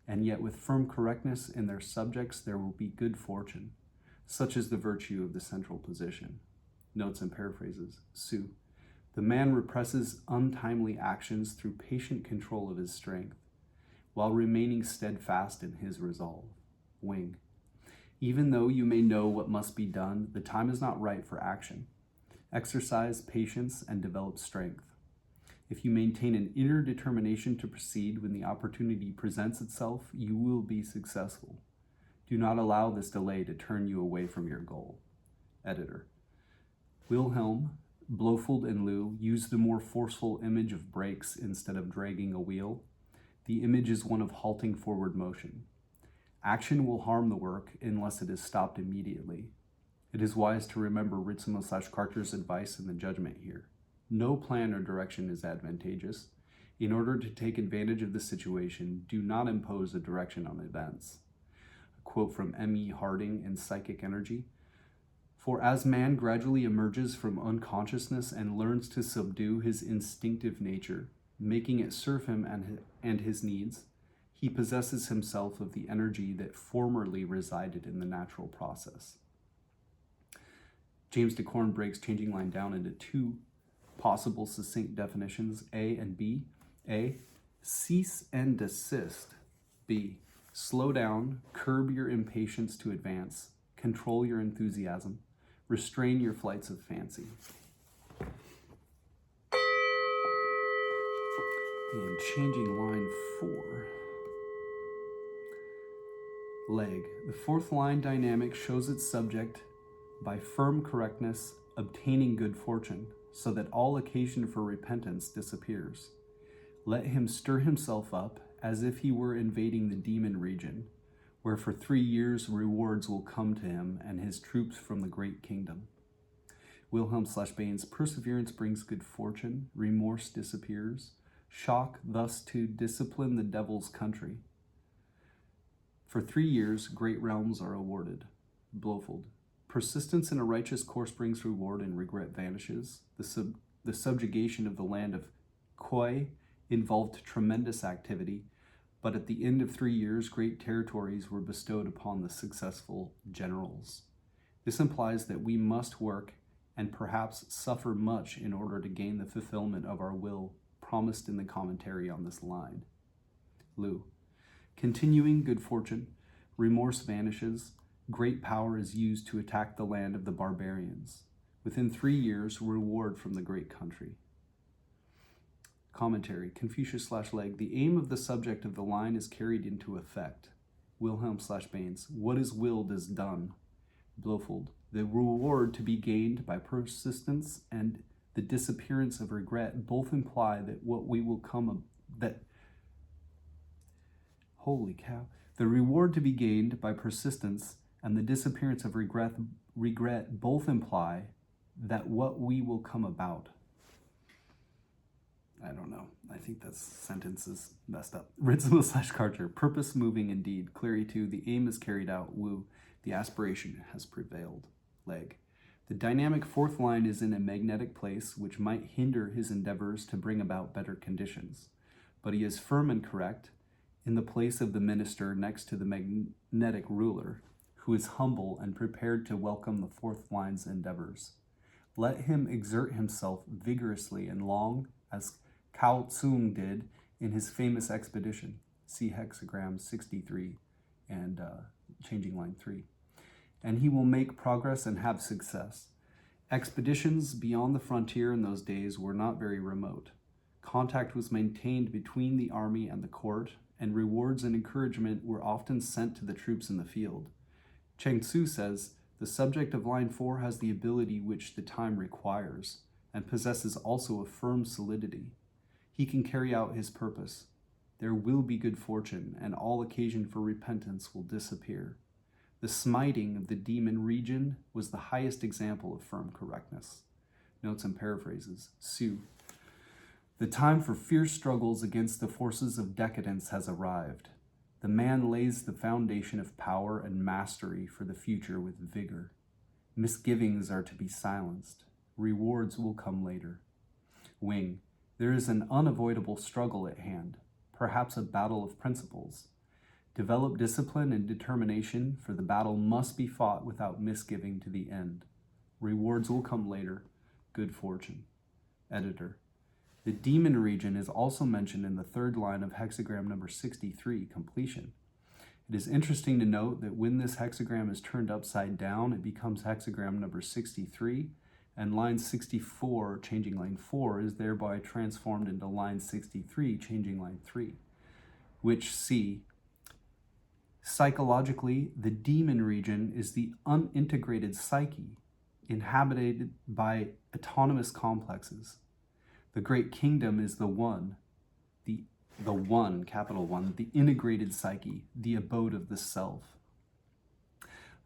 and yet with firm correctness in their subjects there will be good fortune. Such is the virtue of the central position. Notes and paraphrases. Su. The man represses untimely actions through patient control of his strength, while remaining steadfast in his resolve. Wing. Even though you may know what must be done, the time is not right for action. Exercise patience and develop strength. If you maintain an inner determination to proceed when the opportunity presents itself, you will be successful. Do not allow this delay to turn you away from your goal. Editor. Wilhelm, Blowfold, and Liu use the more forceful image of brakes instead of dragging a wheel. The image is one of halting forward motion. Action will harm the work unless it is stopped immediately. It is wise to remember Ritzema/Carter's advice in the judgment here. No plan or direction is advantageous. In order to take advantage of the situation, do not impose a direction on events. A quote from M.E. Harding in Psychic Energy. For as man gradually emerges from unconsciousness and learns to subdue his instinctive nature, making it serve him and his needs, he possesses himself of the energy that formerly resided in the natural process. James Dekorne breaks changing line down into two possible succinct definitions, A and B. A, cease and desist. B, slow down, curb your impatience to advance, control your enthusiasm, restrain your flights of fancy. And changing line 4. Leg. The fourth line dynamic shows its subject by firm correctness, obtaining good fortune, so that all occasion for repentance disappears. Let him stir himself up as if he were invading the demon region, where for 3 years rewards will come to him and his troops from the great kingdom. Wilhelm/Baines. Perseverance brings good fortune, remorse disappears, shock thus to discipline the devil's country. For 3 years great realms are awarded. Blowfold. Persistence in a righteous course brings reward and regret vanishes. The subjugation of the land of Khoi involved tremendous activity, but at the end of 3 years, great territories were bestowed upon the successful generals. This implies that we must work and perhaps suffer much in order to gain the fulfillment of our will promised in the commentary on this line. Liu. Continuing good fortune, remorse vanishes, great power is used to attack the land of the barbarians. Within 3 years, reward from the great country. Commentary. Confucius/Leg. The aim of the subject of the line is carried into effect. Wilhelm/Baines. What is willed is done. Blowfold. The reward to be gained by persistence and the disappearance of regret both imply that what we will come that holy cow. The reward to be gained by persistence and the disappearance of regret both imply that what we will come about. I don't know. I think that sentence is messed up. Ritzema/Carter. Purpose moving indeed. Cleary 2. The aim is carried out. Wu. The aspiration has prevailed. Leg. The dynamic fourth line is in a magnetic place which might hinder his endeavors to bring about better conditions. but he is firm and correct, in the place of the minister next to the magnetic ruler, who is humble and prepared to welcome the fourth line's endeavors. Let him exert himself vigorously and long, as Cao Tsung did in his famous expedition. See Hexagram 63 and Changing Line 3. And he will make progress and have success. Expeditions beyond the frontier in those days were not very remote. Contact was maintained between the army and the court, and rewards and encouragement were often sent to the troops in the field. Cheng Tzu says, the subject of line 4 has the ability which the time requires, and possesses also a firm solidity. He can carry out his purpose. There will be good fortune, and all occasion for repentance will disappear. The smiting of the demon region was the highest example of firm correctness. Notes and paraphrases. Su. The time for fierce struggles against the forces of decadence has arrived. The man lays the foundation of power and mastery for the future with vigor. Misgivings are to be silenced. Rewards will come later. Wing. There is an unavoidable struggle at hand, perhaps a battle of principles. Develop discipline and determination, for the battle must be fought without misgiving to the end. Rewards will come later. Good fortune. Editor. The demon region is also mentioned in the third line of hexagram number 63, completion. It is interesting to note that when this hexagram is turned upside down, it becomes hexagram number 63, and line 64, changing line 4, is thereby transformed into line 63, changing line 3, which see, psychologically, the demon region is the unintegrated psyche, inhabited by autonomous complexes. The great kingdom is the one, capital One, the integrated psyche, the abode of the self.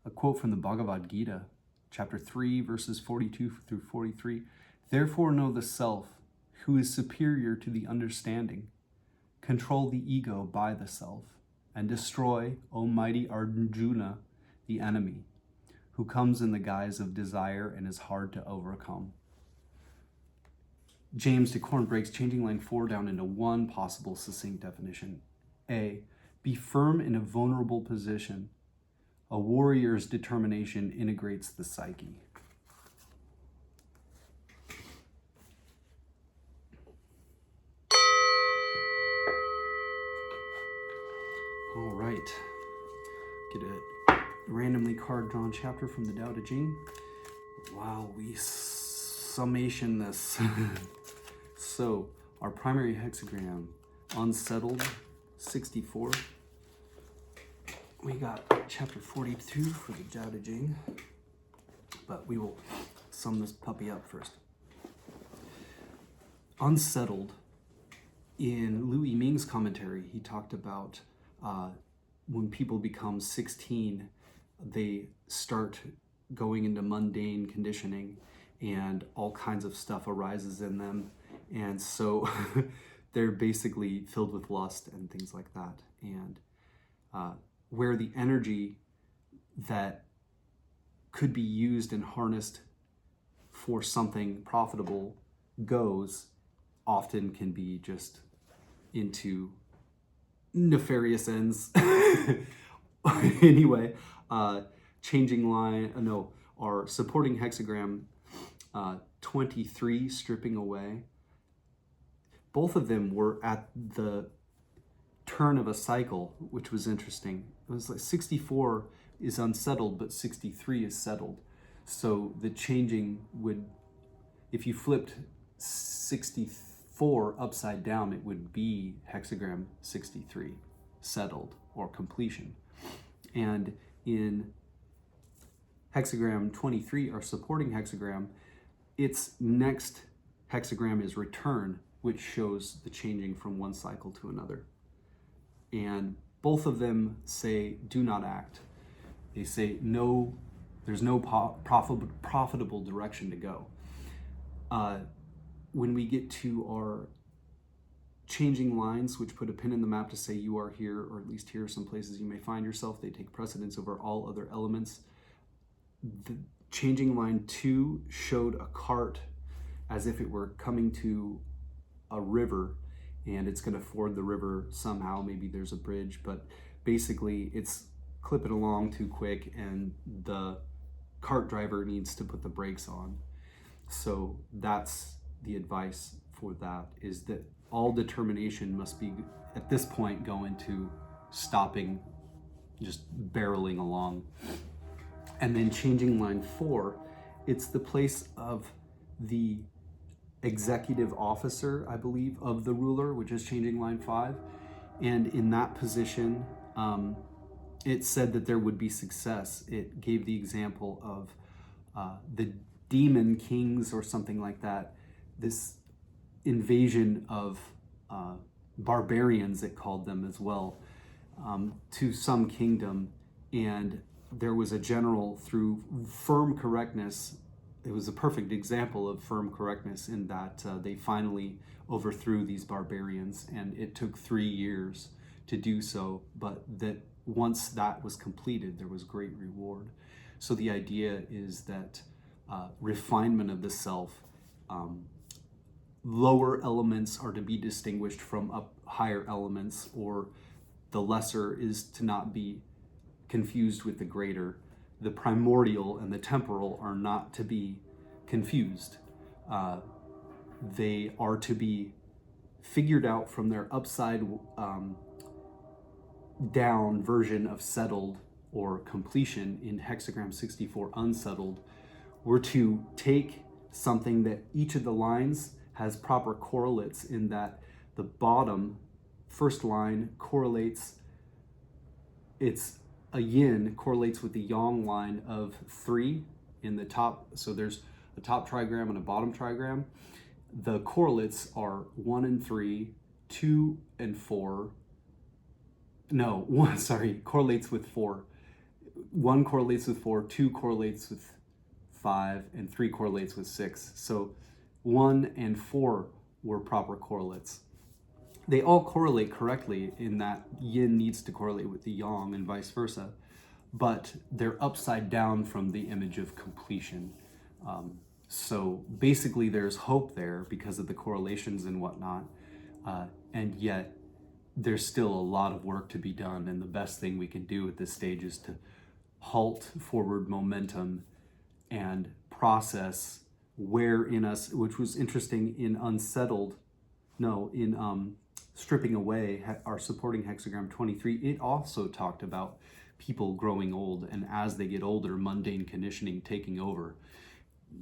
A quote from the Bhagavad Gita, chapter 3, verses 42 through 43. Therefore know the self, who is superior to the understanding. Control the ego by the self, and destroy, O mighty Arjuna, the enemy, who comes in the guise of desire and is hard to overcome. James Dekorne breaks changing line 4 down into one possible succinct definition. A. Be firm in a vulnerable position. A warrior's determination integrates the psyche. All right. Get a randomly card drawn chapter from the Tao Te Ching while we summation this. So, our primary hexagram, Unsettled, 64. We got chapter 42 for the Tao Te Ching, but we will sum this puppy up first. Unsettled, in Liu I-ming's commentary, he talked about when people become 16, they start going into mundane conditioning and all kinds of stuff arises in them. And so they're basically filled with lust and things like that. And where the energy that could be used and harnessed for something profitable goes, often can be just into nefarious ends. Anyway, changing line, our supporting hexagram 23, stripping away. Both of them were at the turn of a cycle, which was interesting. It was like 64 is unsettled, but 63 is settled. So the changing would, if you flipped 64 upside down, it would be hexagram 63, settled or completion. And in hexagram 23, our supporting hexagram, its next hexagram is return, which shows the changing from one cycle to another. And both of them say, do not act. They say, no, there's no profitable direction to go. When we get to our changing lines, which put a pin in the map to say you are here, or at least here are some places you may find yourself, they take precedence over all other elements. The changing line 2 showed a cart as if it were coming to a river, and it's going to ford the river somehow. Maybe there's a bridge, but basically it's clipping along too quick and the cart driver needs to put the brakes on. So that's the advice for that, is that all determination must be at this point go into stopping, just barreling along. And then changing line 4, it's the place of the executive officer, I believe, of the ruler, which is changing line 5. And in that position, it said that there would be success. It gave the example of the demon kings or something like that, this invasion of barbarians, it called them as well, to some kingdom. And there was a general, through firm correctness, it was a perfect example of firm correctness in that they finally overthrew these barbarians, and it took 3 years to do so, but that once that was completed, there was great reward. So the idea is that refinement of the self, lower elements are to be distinguished from up higher elements, or the lesser is to not be confused with the greater. The primordial and the temporal are not to be confused. They are to be figured out from their upside down version of settled or completion in Hexagram 64 Unsettled. We're to take something that each of the lines has proper correlates, in that the bottom first line correlates, it's a yin correlates with the yang line of 3 in the top. So there's a top trigram and a bottom trigram. The correlates are 1 and 3, 2 and 4. No, one, sorry, correlates with 4. 1 correlates with 4, 2 correlates with 5, and 3 correlates with 6. So 1 and 4 were proper correlates. They all correlate correctly in that yin needs to correlate with the yang and vice versa, but they're upside down from the image of completion. So basically there's hope there because of the correlations and whatnot, and yet there's still a lot of work to be done, and the best thing we can do at this stage is to halt forward momentum and process where in us, which was interesting in Stripping Away, our supporting hexagram 23, it also talked about people growing old, and as they get older, mundane conditioning taking over.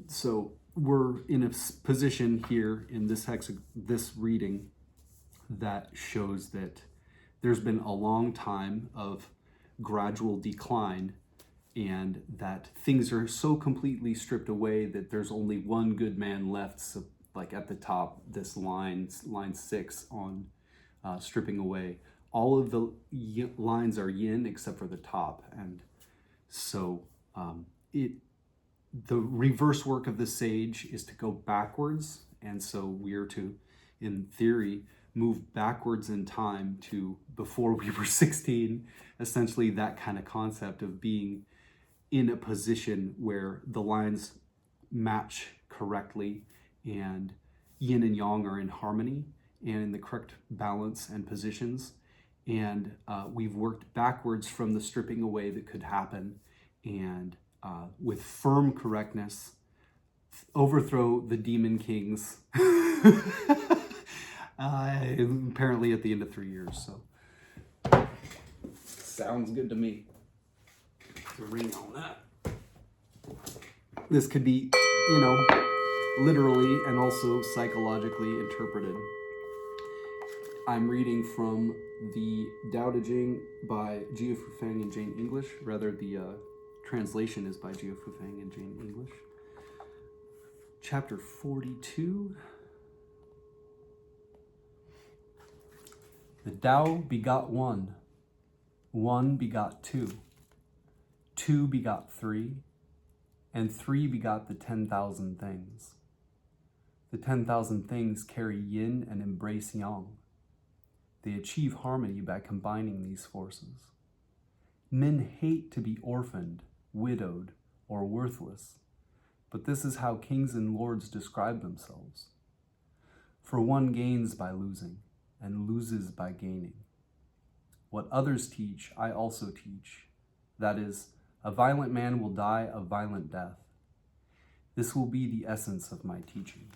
So we're in a position here in this reading that shows that there's been a long time of gradual decline, and that things are so completely stripped away that there's only one good man left. So like at the top, this line 6 on Stripping Away, all of the lines are yin except for the top. And so the reverse work of the sage is to go backwards. And so we're to, in theory, move backwards in time to before we were 16, essentially that kind of concept of being in a position where the lines match correctly and yin and yang are in harmony and in the correct balance and positions. And we've worked backwards from the stripping away that could happen, and with firm correctness, overthrow the demon kings, apparently at the end of 3 years. So sounds good to me. The ring on that. This could be, literally and also psychologically interpreted. I'm reading from the Tao Te Ching by Jia Fufang and Jane English. Rather, the translation is by Jia Fufang and Jane English. Chapter 42. The Tao begot one. One begot two. Two begot three. And three begot the 10,000 things. The 10,000 things carry yin and embrace yang. They achieve harmony by combining these forces. Men hate to be orphaned, widowed, or worthless, but this is how kings and lords describe themselves. For one gains by losing, and loses by gaining. What others teach, I also teach. That is, a violent man will die a violent death. This will be the essence of my teaching.